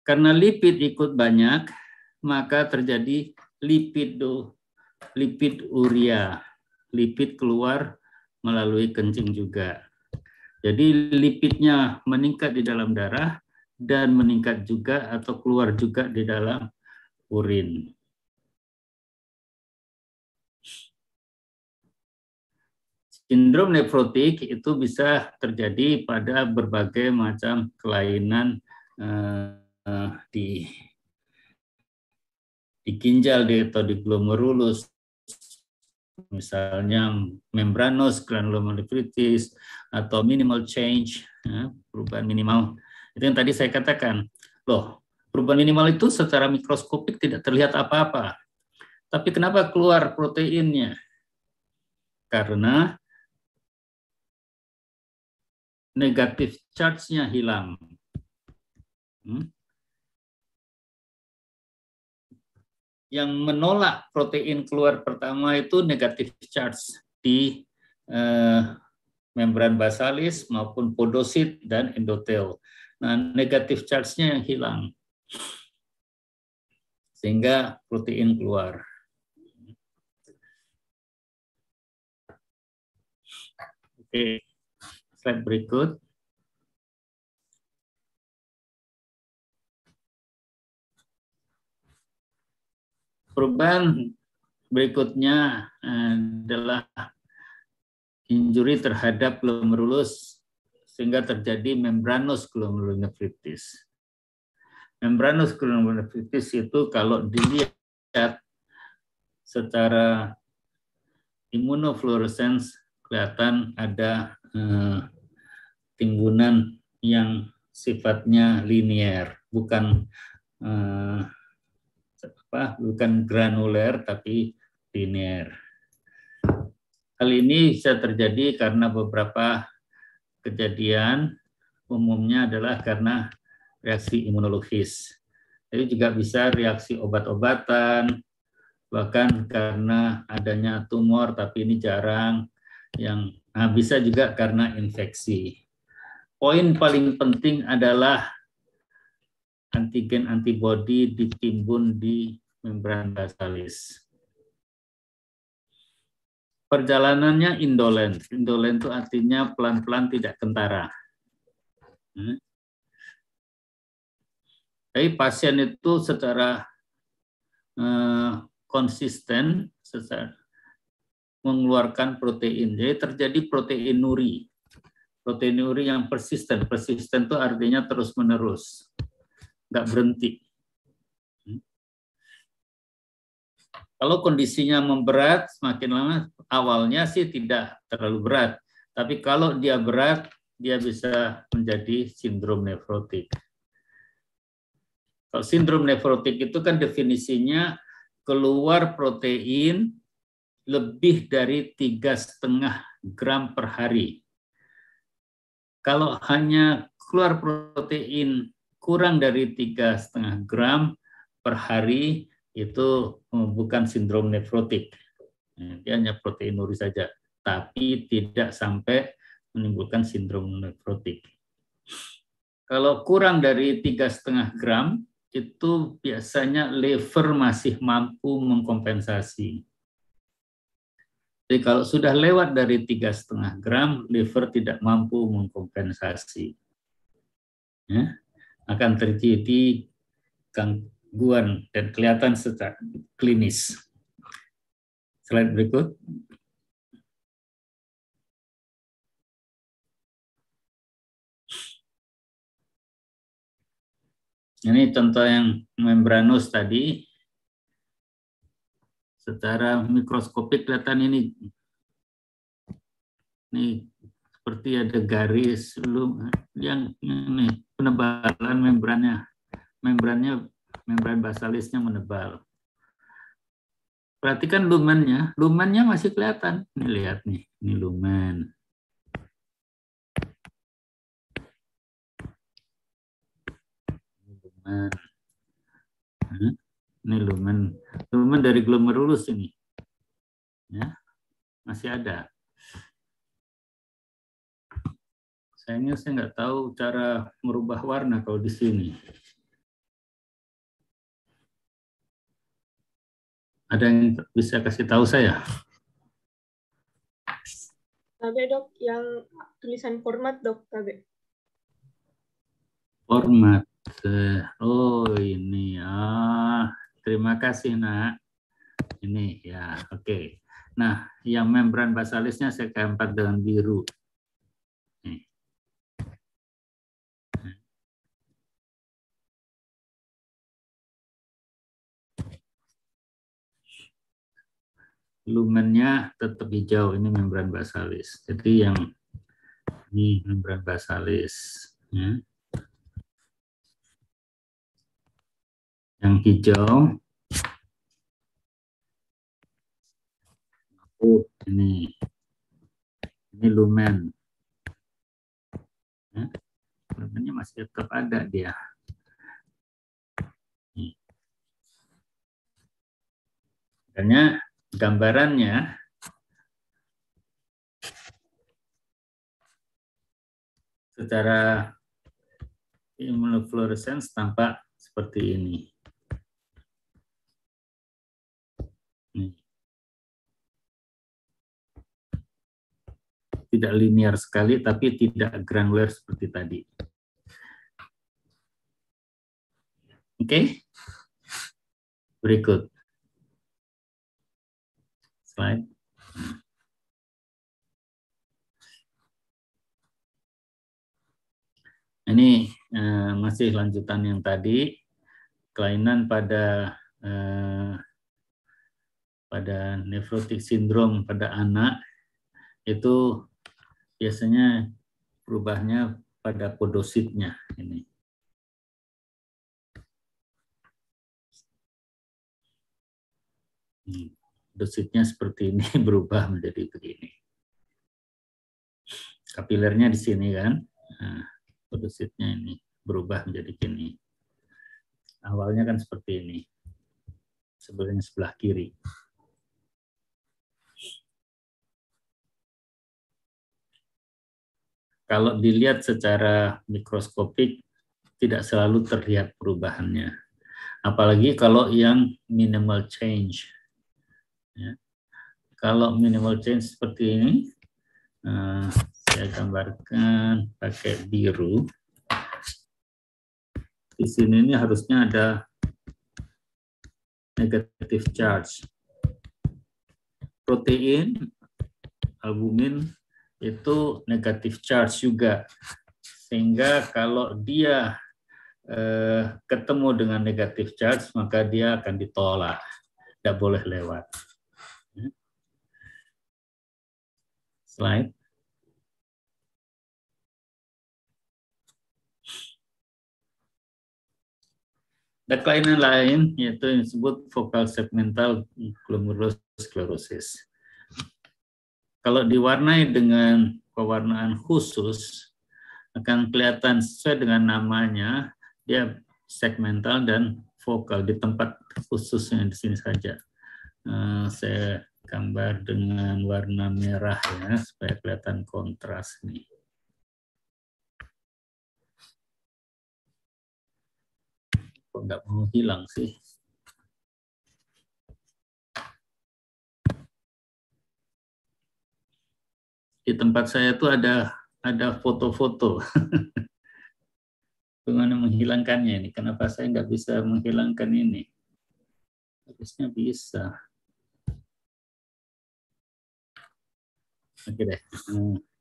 S1: Karena lipid ikut banyak, maka terjadi lipiduria, lipid keluar melalui kencing juga. Jadi lipidnya meningkat di dalam darah dan meningkat juga atau keluar juga di dalam urin. Sindrom nefrotik itu bisa terjadi pada berbagai macam kelainan di ginjal atau di glomerulus, misalnya membranous granulomerulitis atau minimal change, perubahan minimal. Itu yang tadi saya katakan. Loh, perubahan minimal itu secara mikroskopik tidak terlihat apa-apa. Tapi kenapa keluar proteinnya? Karena negatif charge-nya hilang. Yang menolak protein keluar pertama itu negatif charge di membran basalis maupun podosit dan endotel. Nah, negatif charge-nya yang hilang. Sehingga protein keluar. Oke, slide berikut. Perubahan berikutnya adalah injury terhadap glomerulus sehingga terjadi membranous glomerulonefritis. Membranous glomerulonefritis itu kalau dilihat secara imunofluorescens kelihatan ada timbunan yang sifatnya linier, bukan granuler tapi linear. Hal ini bisa terjadi karena beberapa kejadian, umumnya adalah karena reaksi imunologis. Jadi juga bisa reaksi obat-obatan, bahkan karena adanya tumor, tapi ini jarang, bisa juga karena infeksi. Poin paling penting adalah antigen antibodi ditimbun di membran basalis. Perjalanannya indolen. Indolen itu artinya pelan-pelan, tidak kentara. Tapi pasien itu secara konsisten mengeluarkan protein. Jadi terjadi proteinuri. Proteinuri yang persisten. Persisten itu artinya terus-menerus. Nggak berhenti. Kalau kondisinya memberat, semakin lama awalnya sih tidak terlalu berat. Tapi kalau dia berat, dia bisa menjadi sindrom nefrotik. Kalau sindrom nefrotik itu kan definisinya keluar protein lebih dari 3,5 gram per hari. Kalau hanya keluar protein kurang dari 3,5 gram per hari, itu bukan sindrom nefrotik. Dia hanya proteinuri saja, tapi tidak sampai menimbulkan sindrom nefrotik. Kalau kurang dari 3,5 gram, itu biasanya liver masih mampu mengkompensasi. Jadi kalau sudah lewat dari 3,5 gram, liver tidak mampu mengkompensasi. Ya, akan terjadi gangguan dan kelihatan secara klinis. Slide berikut. Ini contoh yang membranus tadi. Secara mikroskopik kelihatan ini seperti ada garis yang ini penebalan membran basalisnya menebal. Perhatikan lumennya masih kelihatan. Ini lihat nih, ini lumen. Ini lumen dari glomerulus ini, ya masih ada. Sayangnya saya nggak tahu cara merubah warna kalau di sini. Ada yang bisa kasih tahu saya?
S2: Tabe dok, yang tulisan format dok, tabe.
S1: Format. Oh ini, terima kasih nak. Ini ya, oke. Nah, yang membran basalisnya saya gambar dengan biru. Nih. Lumennya tetap hijau, ini membran basalis. Jadi yang ini membran basalis, ya. Yang hijau, ini lumen. Ya. Lumennya masih tetap ada dia. Makanya gambarannya secara immunofluorescence tampak seperti ini. Tidak linear sekali, tapi tidak granular seperti tadi. Oke, berikut slide. Ini masih lanjutan yang tadi, kelainan pada nefrotik sindrom pada anak itu biasanya berubahnya pada podositnya ini. Podositnya seperti ini berubah menjadi begini. Kapilernya di sini kan. Nah, podositnya ini berubah menjadi gini. Awalnya kan seperti ini. Sebenarnya sebelah kiri. Kalau dilihat secara mikroskopik tidak selalu terlihat perubahannya. Apalagi kalau yang minimal change. Ya. Kalau minimal change seperti ini, saya gambarkan pakai biru. Di sini ini harusnya ada negative charge. Protein, albumin itu negative charge juga. Sehingga kalau dia ketemu dengan negative charge, maka dia akan ditolak. Tidak boleh lewat. Slide. Ada kelainan lain yaitu yang disebut focal segmental glomerulosclerosis. Kalau diwarnai dengan pewarnaan khusus akan kelihatan sesuai dengan namanya, dia segmental dan vokal di tempat khususnya di sini saja. Saya gambar dengan warna merah ya supaya kelihatan kontras nih. Kok nggak mau hilang sih? Di tempat saya tuh ada foto-foto. Bagaimana menghilangkannya ini? Kenapa saya nggak bisa menghilangkan ini? Harusnya bisa. Oke deh.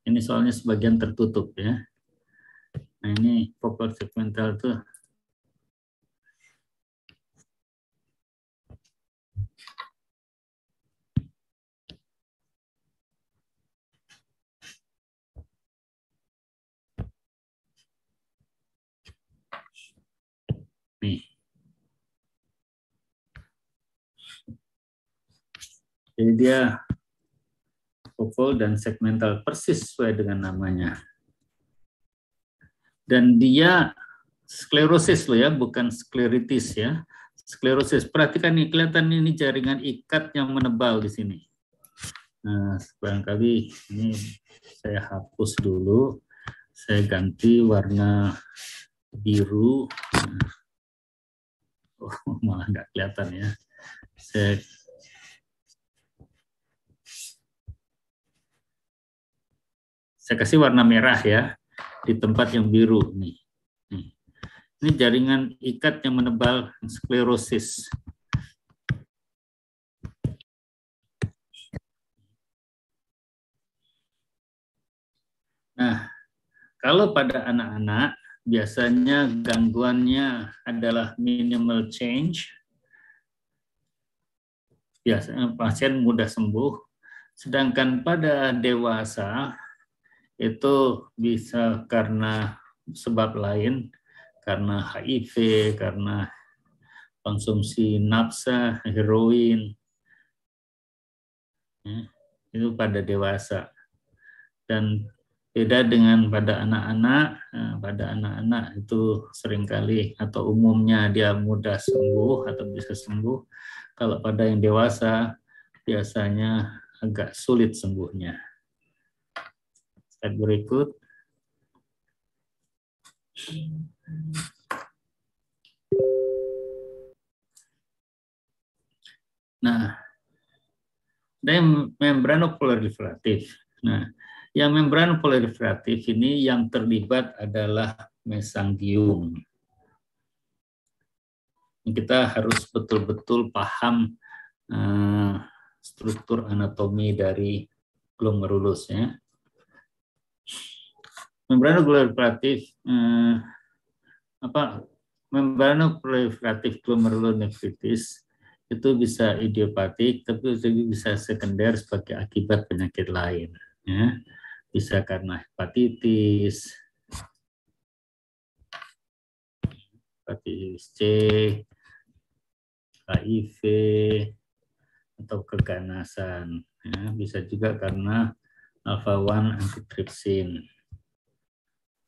S1: Ini soalnya sebagian tertutup ya. Nah ini focal segmental tuh. Nih. Jadi dia focal dan segmental persis sesuai dengan namanya. Dan dia sklerosis loh ya, bukan skleritis ya. Sklerosis. Perhatikan nih, kelihatan ini jaringan ikat yang menebal di sini. Nah, barangkali ini saya hapus dulu. Saya ganti warna biru. Oh, malah nggak kelihatan ya. Saya kasih warna merah ya di tempat yang biru nih. Ini jaringan ikat yang menebal sklerosis. Nah, kalau pada anak-anak biasanya gangguannya adalah minimal change. Biasanya pasien mudah sembuh. Sedangkan pada dewasa itu bisa karena sebab lain, karena HIV, karena konsumsi nafsa, heroin, ya, itu pada dewasa. Dan beda dengan pada anak-anak, pada anak-anak itu seringkali atau umumnya dia mudah sembuh atau bisa sembuh. Kalau pada yang dewasa biasanya agak sulit sembuhnya. Slide berikut. Nah, dan membranoproliferatif. Nah, yang membranoproliferatif ini yang terlibat adalah mesangium. Kita harus betul-betul paham struktur anatomi dari glomerulus ya. Membranoproliferatif membranoproliferatif glomerulonefritis itu bisa idiopatik, tapi juga bisa sekunder sebagai akibat penyakit lain. Ya. Bisa karena hepatitis C, HIV, atau keganasan. Ya. Bisa juga karena alpha-1 antitrypsin.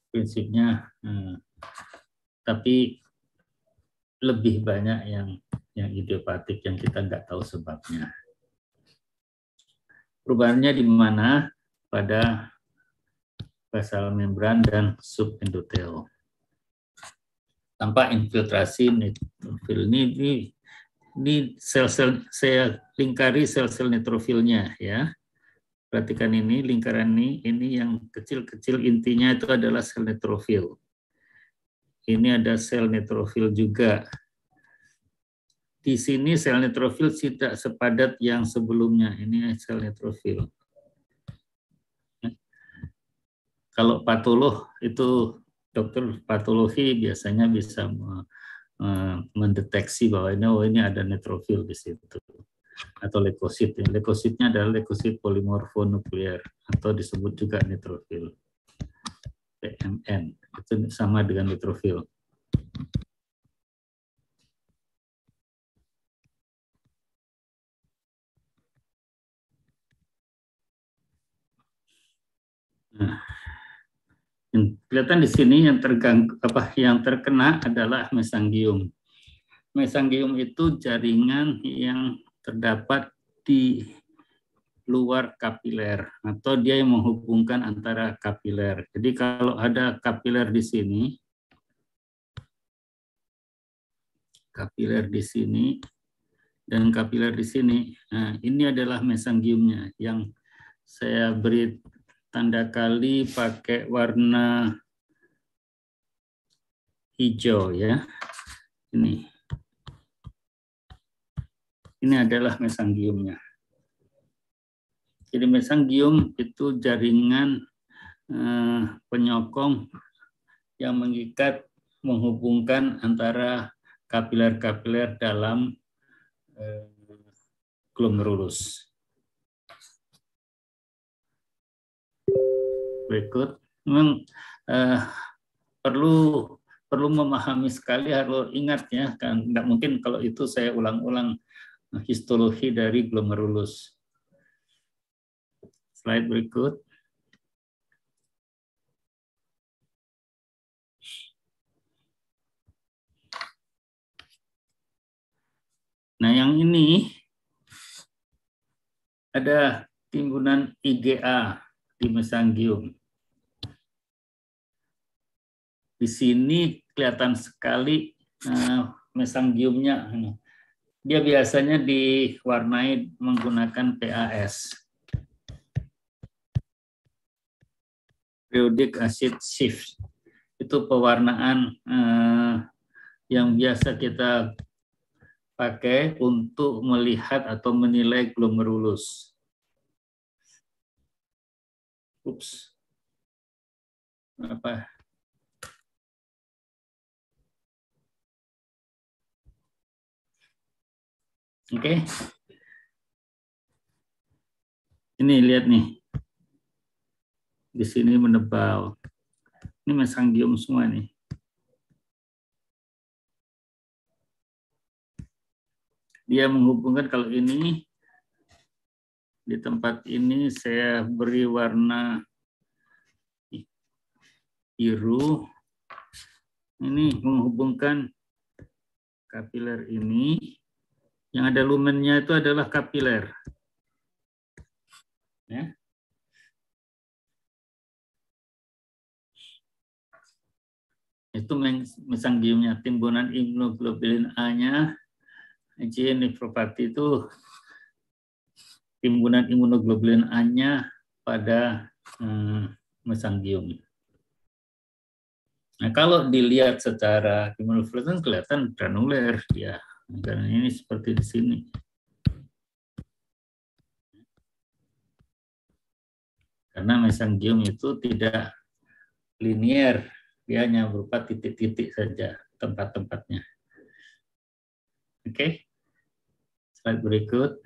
S1: Prinsipnya, tapi lebih banyak yang idiopatik yang kita nggak tahu sebabnya. Perubahannya di mana? Pada basal membran dan subendotel. Tanpa infiltrasi neutrofil ini sel-sel, saya lingkari sel-sel neutrofilnya ya. Perhatikan ini lingkaran ini yang kecil-kecil intinya itu adalah sel neutrofil. Ini ada sel neutrofil juga. Di sini sel neutrofil tidak sepadat yang sebelumnya. Ini sel neutrofil. Kalau patolog itu dokter patologi biasanya bisa mendeteksi bahwa ini ada neutrofil di situ. Atau leukosit. Leukositnya adalah leukosit polimorfonuklear atau disebut juga neutrofil. PMN. Itu sama dengan neutrofil. Kelihatan di sini yang terkena adalah mesangium. Mesangium itu jaringan yang terdapat di luar kapiler atau dia yang menghubungkan antara kapiler. Jadi kalau ada kapiler di sini, dan kapiler di sini, nah ini adalah mesangiumnya yang saya beri tanda kali pakai warna hijau ya. Ini adalah mesangiumnya. Jadi mesangium itu jaringan penyokong yang menghubungkan antara kapiler-kapiler dalam glomerulus. Berikut, memang perlu memahami sekali, harus ingat ya, kan nggak mungkin kalau itu saya ulang-ulang histologi dari glomerulus. Slide berikut. Nah, yang ini ada timbunan IgA di mesangium. Di sini kelihatan sekali mesangiumnya. Dia biasanya diwarnai menggunakan PAS. Periodic acid shift. Itu pewarnaan yang biasa kita pakai untuk melihat atau menilai glomerulus. Ups. Apa? Oke. Ini lihat nih. Di sini menebal. Ini mesangium semua nih. Dia menghubungkan, kalau ini di tempat ini saya beri warna biru. Ini menghubungkan kapiler ini. Yang ada lumennya itu adalah kapiler. Ya. Itu mesangiumnya, timbunan imunoglobulin A-nya, IgA nephropathy itu timbunan imunoglobulin A-nya pada mesangium. Nah, kalau dilihat secara imunofluorescence kelihatan granuler ya, karena ini seperti di sini. Karena mesangium itu tidak linier, dia hanya berupa titik-titik saja tempat-tempatnya. Oke, slide berikut.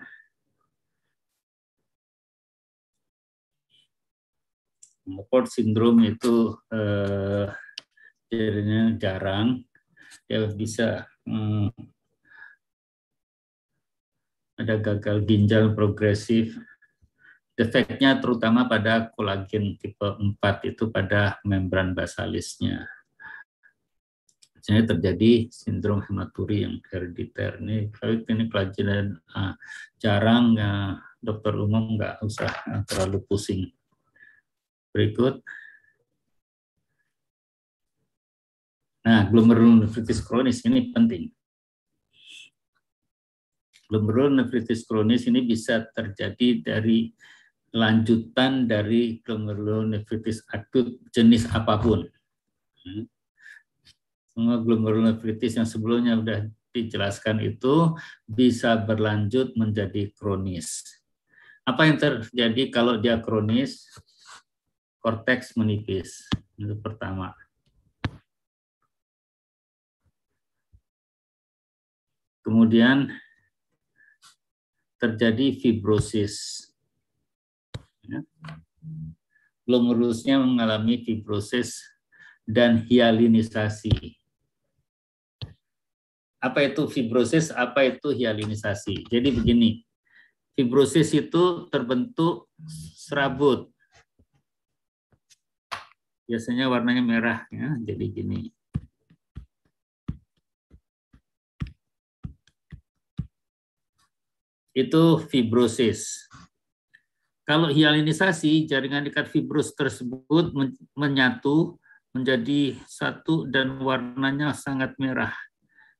S1: Moport syndrome itu jadinya jarang, dia bisa ada gagal ginjal progresif. Defeknya terutama pada kolagen tipe 4 itu pada membran basalisnya. Jadi terjadi sindrom hematuri yang herediter. Ini pelajaran jarang, dokter umum nggak usah terlalu pusing. Berikut. Nah, glomerulonefritis kronis ini penting. Glomerulonefritis kronis ini bisa terjadi dari lanjutan dari glomerulonefritis akut jenis apapun. Semua glomerulonefritis yang sebelumnya sudah dijelaskan itu bisa berlanjut menjadi kronis. Apa yang terjadi kalau dia kronis? Korteks menipis. Itu pertama. Kemudian terjadi fibrosis. Glomerulusnya mengalami fibrosis dan hialinisasi. Apa itu fibrosis? Apa itu hialinisasi? Jadi begini, fibrosis itu terbentuk serabut biasanya warnanya merah ya, jadi gini. Itu fibrosis. Kalau hialinisasi, jaringan ikat fibros tersebut menyatu menjadi satu dan warnanya sangat merah.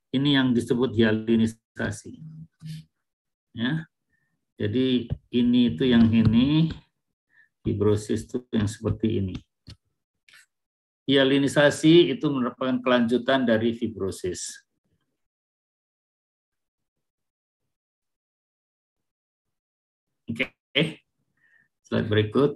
S1: Ini yang disebut hialinisasi. Ya. Jadi ini itu yang ini, fibrosis itu yang seperti ini. Hialinisasi itu merupakan kelanjutan dari fibrosis. Oke, slide berikut.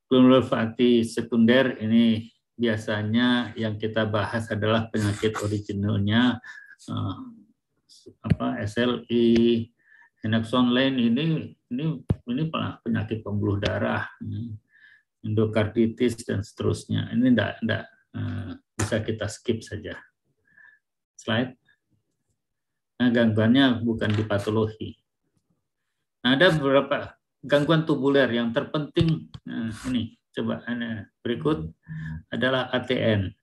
S1: Glomerular fatty sekunder ini biasanya yang kita bahas adalah penyakit originalnya SLE, Hendrickson Lane ini penyakit pembuluh darah, endokarditis dan seterusnya. Ini enggak bisa kita skip saja. Slide. Nah, gangguannya bukan di patologi. Nah, ada beberapa gangguan tubuler yang terpenting. Nah, ini coba berikut adalah ATN.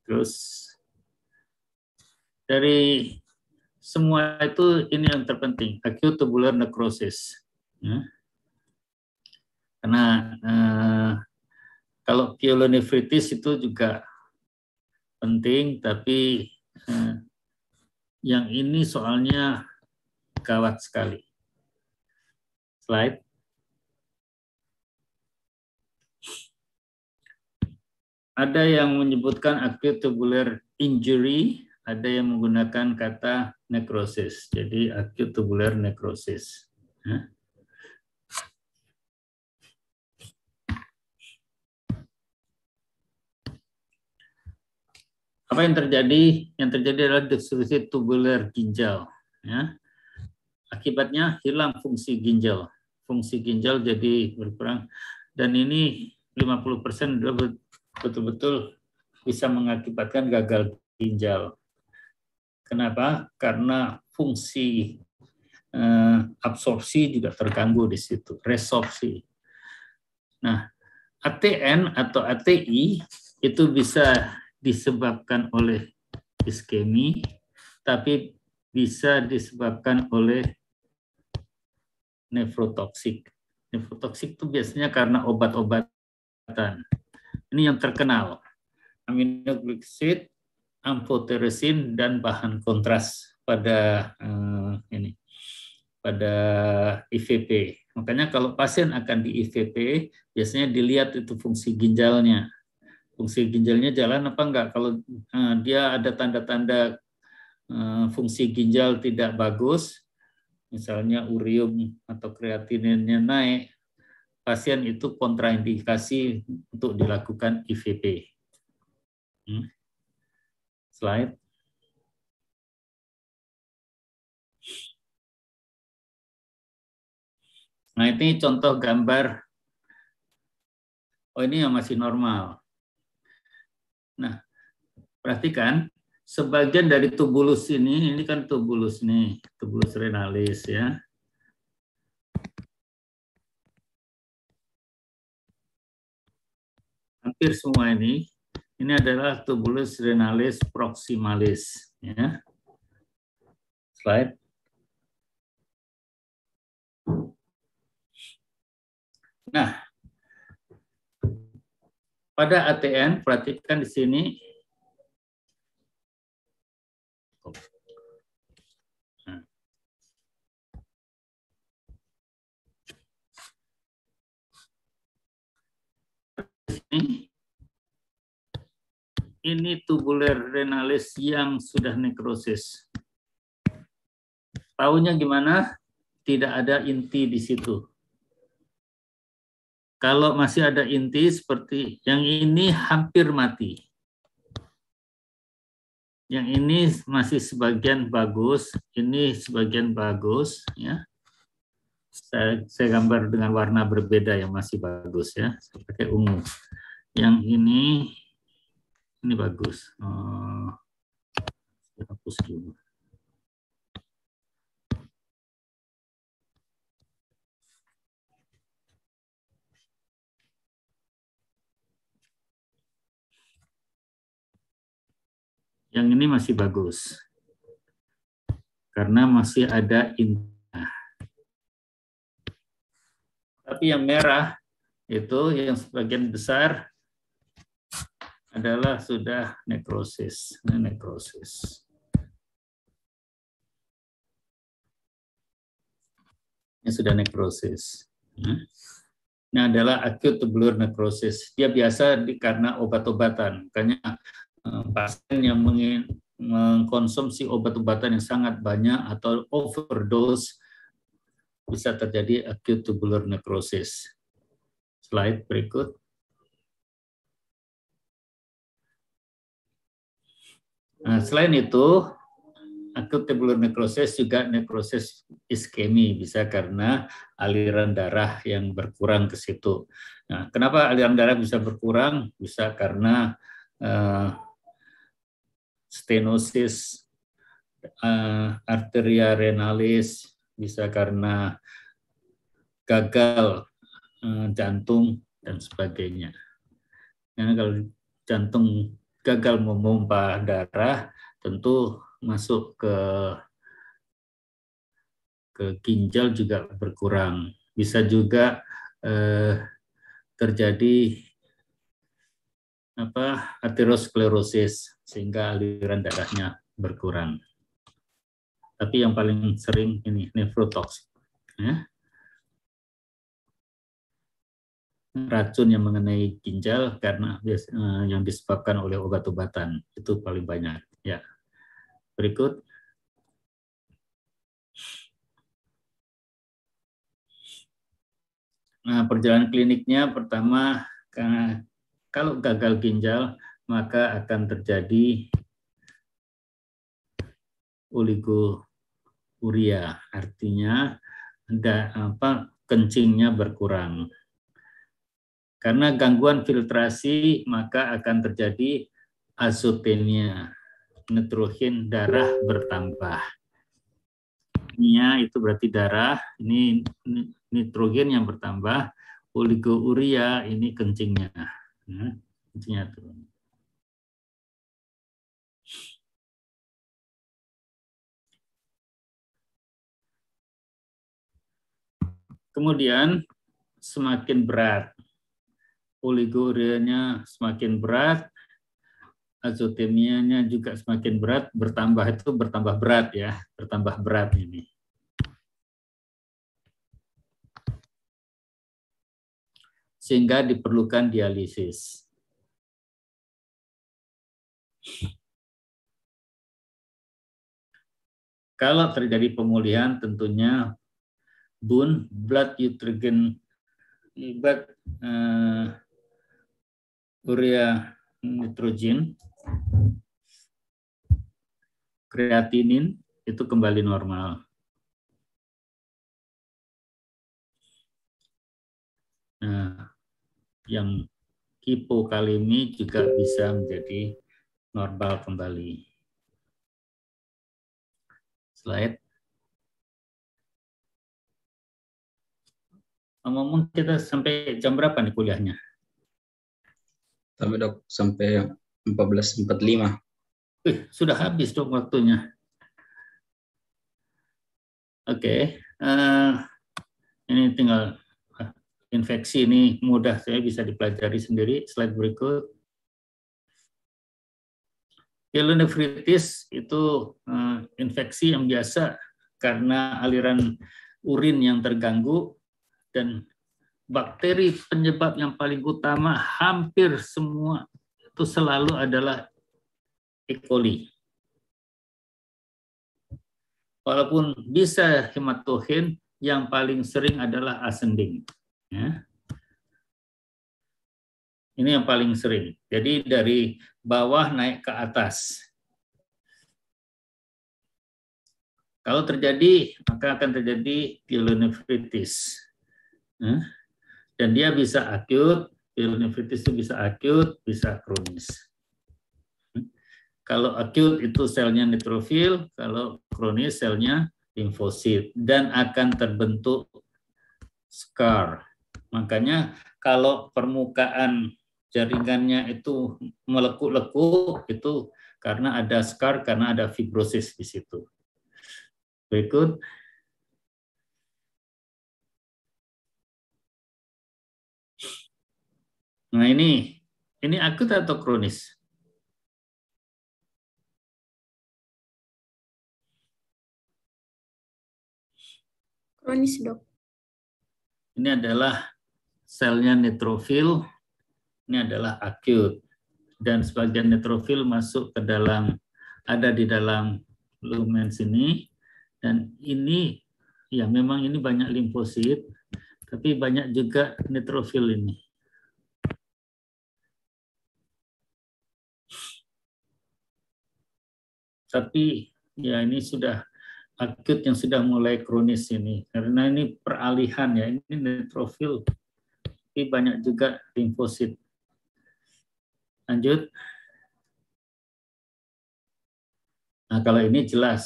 S1: Terus dari semua itu ini yang terpenting, acute tubular necrosis. Ya. Karena kalau pyelonefritis itu juga penting, tapi yang ini soalnya gawat sekali. Slide. Ada yang menyebutkan acute tubular injury, ada yang menggunakan kata necrosis. Jadi acute tubular necrosis. Apa yang terjadi? Yang terjadi adalah destruksi tubular ginjal. Ya. Akibatnya hilang fungsi ginjal. Fungsi ginjal jadi berkurang. Dan ini 50% betul-betul bisa mengakibatkan gagal ginjal. Kenapa? Karena fungsi absorpsi juga terganggu di situ, resorpsi. Nah, ATN atau ATI itu bisa disebabkan oleh iskemi, tapi bisa disebabkan oleh nefrotoksik. Nefrotoksik itu biasanya karena obat-obatan. Ini yang terkenal, aminoglycid, amphotericin, dan bahan kontras pada pada IVP. Makanya kalau pasien akan di IVP, biasanya dilihat itu fungsi ginjalnya. Fungsi ginjalnya jalan apa enggak? Kalau dia ada tanda-tanda fungsi ginjal tidak bagus, misalnya urium atau kreatininnya naik, pasien itu kontraindikasi untuk dilakukan IVP. Slide. Nah, ini contoh gambar. Oh, ini yang masih normal. Nah, perhatikan, sebagian dari tubulus ini kan tubulus nih, tubulus renalis ya. Hampir semua ini adalah tubulus renalis proximalis ya. Slide. Nah, pada ATN perhatikan di sini ini tubular renalis yang sudah nekrosis. Tahunya gimana? Tidak ada inti di situ. Kalau masih ada inti seperti yang ini hampir mati. Yang ini masih sebagian bagus, ini sebagian bagus ya. Saya gambar dengan warna berbeda yang masih bagus ya. Saya pakai ungu. Yang ini bagus. Hapus dulu. Yang ini masih bagus. Karena masih ada intinya. Tapi yang merah itu yang sebagian besar adalah sudah nekrosis. Nekrosis. Ini sudah nekrosis. Ini adalah acute tubular necrosis. Dia biasa karena obat-obatan. Makanya pasien yang mengkonsumsi obat-obatan yang sangat banyak atau overdose bisa terjadi acute tubular necrosis. Slide berikut. Nah, selain itu, acute tubular necrosis juga necrosis iskemi, bisa karena aliran darah yang berkurang ke situ. Nah, kenapa aliran darah bisa berkurang? Bisa karena stenosis arteria renalis, bisa karena gagal jantung dan sebagainya. Karena kalau jantung gagal memompa darah, tentu masuk ke ginjal juga berkurang. Bisa juga terjadi aterosklerosis sehingga aliran darahnya berkurang. Tapi yang paling sering ini nefrotoksik, ya. Racun yang mengenai ginjal karena yang disebabkan oleh obat-obatan itu paling banyak. Ya, berikut. Nah, perjalanan kliniknya pertama, karena kalau gagal ginjal maka akan terjadi oligouria, artinya kencingnya berkurang. Karena gangguan filtrasi maka akan terjadi azotemia, nitrogen darah bertambah. Ini itu berarti darah, ini nitrogen yang bertambah, oligouria ini kencingnya. Nah, kencingnya turun. Kemudian semakin berat, oligurianya semakin berat, azotemianya juga semakin berat, bertambah berat ya, bertambah berat ini. Sehingga diperlukan dialisis. Kalau terjadi pemulihan tentunya blood urea nitrogen, kreatinin itu kembali normal. Nah, yang hipokalemi juga bisa menjadi normal kembali. Slide. Ngomong kita sampai jam berapa nih kuliahnya?
S3: Sampai dok, sampai 14.45.
S1: Sudah habis dok waktunya. Oke, ini tinggal infeksi ini mudah, saya bisa dipelajari sendiri. Slide berikut. Pyelonefritis itu infeksi yang biasa karena aliran urin yang terganggu, dan bakteri penyebab yang paling utama hampir semua itu selalu adalah E. coli. Walaupun bisa hematogen, yang paling sering adalah ascending. Ya. Ini yang paling sering. Jadi dari bawah naik ke atas. Kalau terjadi, maka akan terjadi pyelonefritis. Dan dia bisa akut, pyelonefritis itu bisa akut, bisa kronis. Kalau akut itu selnya neutrofil, kalau kronis selnya limfosit, dan akan terbentuk scar. Makanya kalau permukaan jaringannya itu melekuk-lekuk, itu karena ada scar, karena ada fibrosis di situ. Berikut. Nah ini akut atau kronis?
S2: Kronis, Dok.
S1: Ini adalah selnya neutrofil, ini adalah akut. Dan sebagian neutrofil masuk ke dalam, ada di dalam lumen sini. Dan ini, ya memang ini banyak limfosit, tapi banyak juga neutrofil ini. Tapi ya ini sudah akut yang sudah mulai kronis ini, karena ini peralihan ya, ini neutrofil, tapi banyak juga limfosit. Lanjut. Nah kalau ini jelas,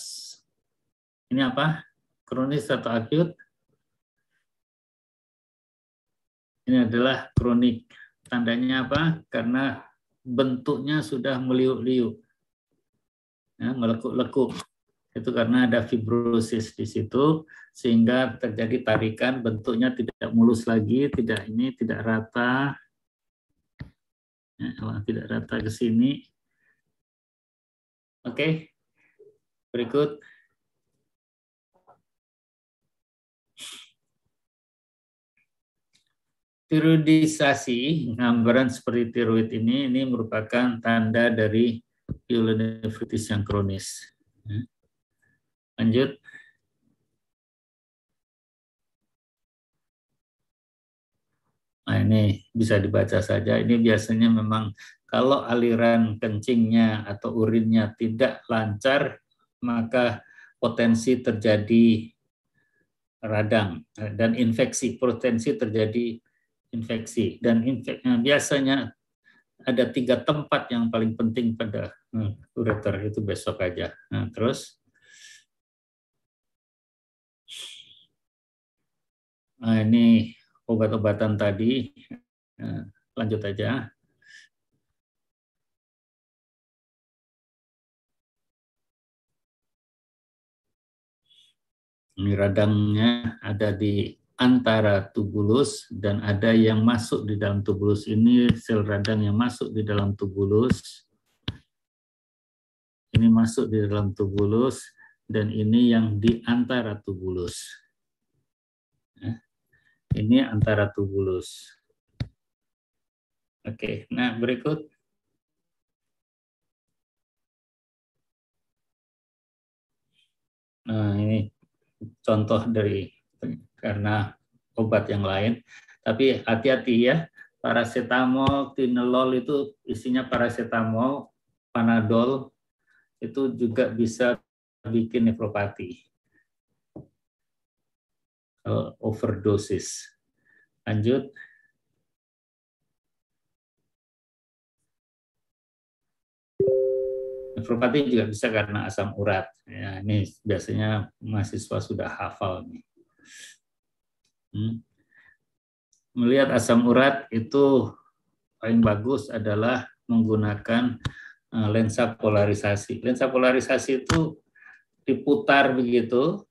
S1: ini apa? Kronis atau akut? Ini adalah kronik. Tandanya apa? Karena bentuknya sudah meliuk-liuk, ya, melekuk-lekuk. Itu karena ada fibrosis di situ, sehingga terjadi tarikan, bentuknya tidak mulus lagi, tidak rata, ya, tidak rata ke sini. Oke, berikut. Tiroidisasi, gambaran seperti tiroid ini merupakan tanda dari pielonefritis yang kronis. Lanjut. Nah ini bisa dibaca saja, ini biasanya memang kalau aliran kencingnya atau urinnya tidak lancar, maka potensi terjadi radang dan infeksi, potensi terjadi infeksi. Dan biasanya ada 3 tempat yang paling penting pada ureter, itu besok aja. Nah, terus, nah, ini obat-obatan tadi, lanjut aja. Ini radangnya ada di antara tubulus dan ada yang masuk di dalam tubulus. Ini sel radang yang masuk di dalam tubulus. Ini masuk di dalam tubulus dan ini yang di antara tubulus. Ini antara tubulus. Oke, nah berikut. Nah ini contoh dari karena obat yang lain, tapi hati-hati ya, paracetamol, tinolol itu isinya paracetamol, panadol itu juga bisa bikin nefropati, overdosis. Lanjut. Nefropati juga bisa karena asam urat. Ya, ini biasanya mahasiswa sudah hafal nih. Melihat asam urat itu paling bagus adalah menggunakan lensa polarisasi. Lensa polarisasi itu diputar begitu,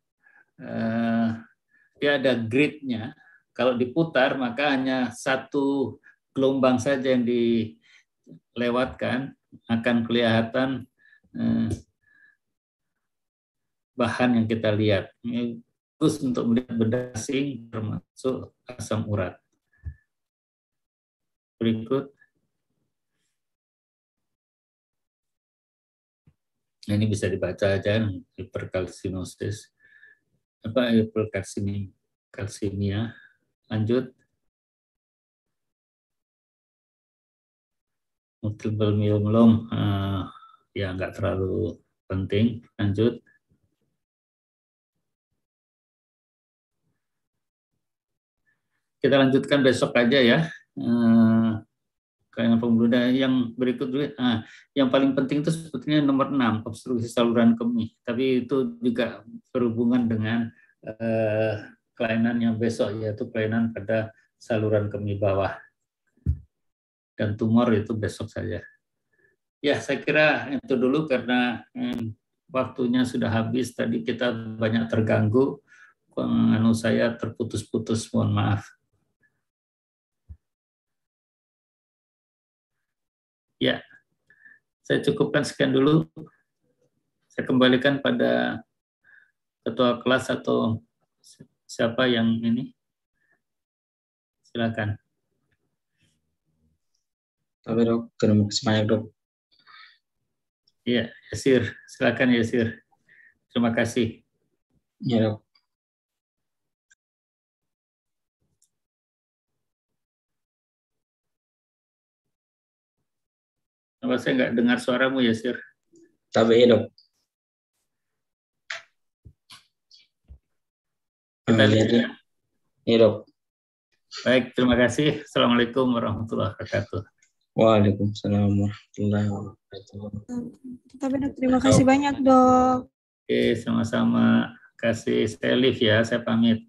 S1: dia ada gridnya. Kalau diputar maka hanya satu gelombang saja yang dilewatkan, akan kelihatan bahan yang kita lihat. Ini bagus untuk melihat benda asing termasuk asam urat. Berikut. Nah, ini bisa dibaca aja, hiperkalsinosis. Apa hiperkalsimia. Lanjut. Multiple myeloma, ya nggak terlalu penting. Lanjut. Kita lanjutkan besok aja ya. Kelainan pembuluh darah yang berikut dulu. Yang paling penting itu sebetulnya nomor 6, obstruksi saluran kemih. Tapi itu juga berhubungan dengan kelainan yang besok, yaitu kelainan pada saluran kemih bawah. dan tumor itu besok saja. Ya, saya kira itu dulu karena waktunya sudah habis. Tadi kita banyak terganggu. Saya terputus-putus, mohon maaf. Ya, saya cukupkan sekian dulu. Saya kembalikan pada ketua kelas atau siapa yang ini. Silakan.
S3: Tapi dok, terima kasih banyak dok.
S1: Iya, Yasir. Silakan Yasir. Terima kasih.
S3: Ya dok.
S1: Kenapa saya nggak dengar suaramu, Yasir?
S3: Tapi ya dok.
S1: Kita lihat.
S3: Ya dok.
S1: Baik, terima kasih. Assalamualaikum warahmatullahi wabarakatuh.
S3: Waalaikumsalam warahmatullahi wabarakatuh.
S4: Tapi dok, terima kasih banyak dok.
S1: Oke, sama-sama. Kasih saya live ya, saya pamit.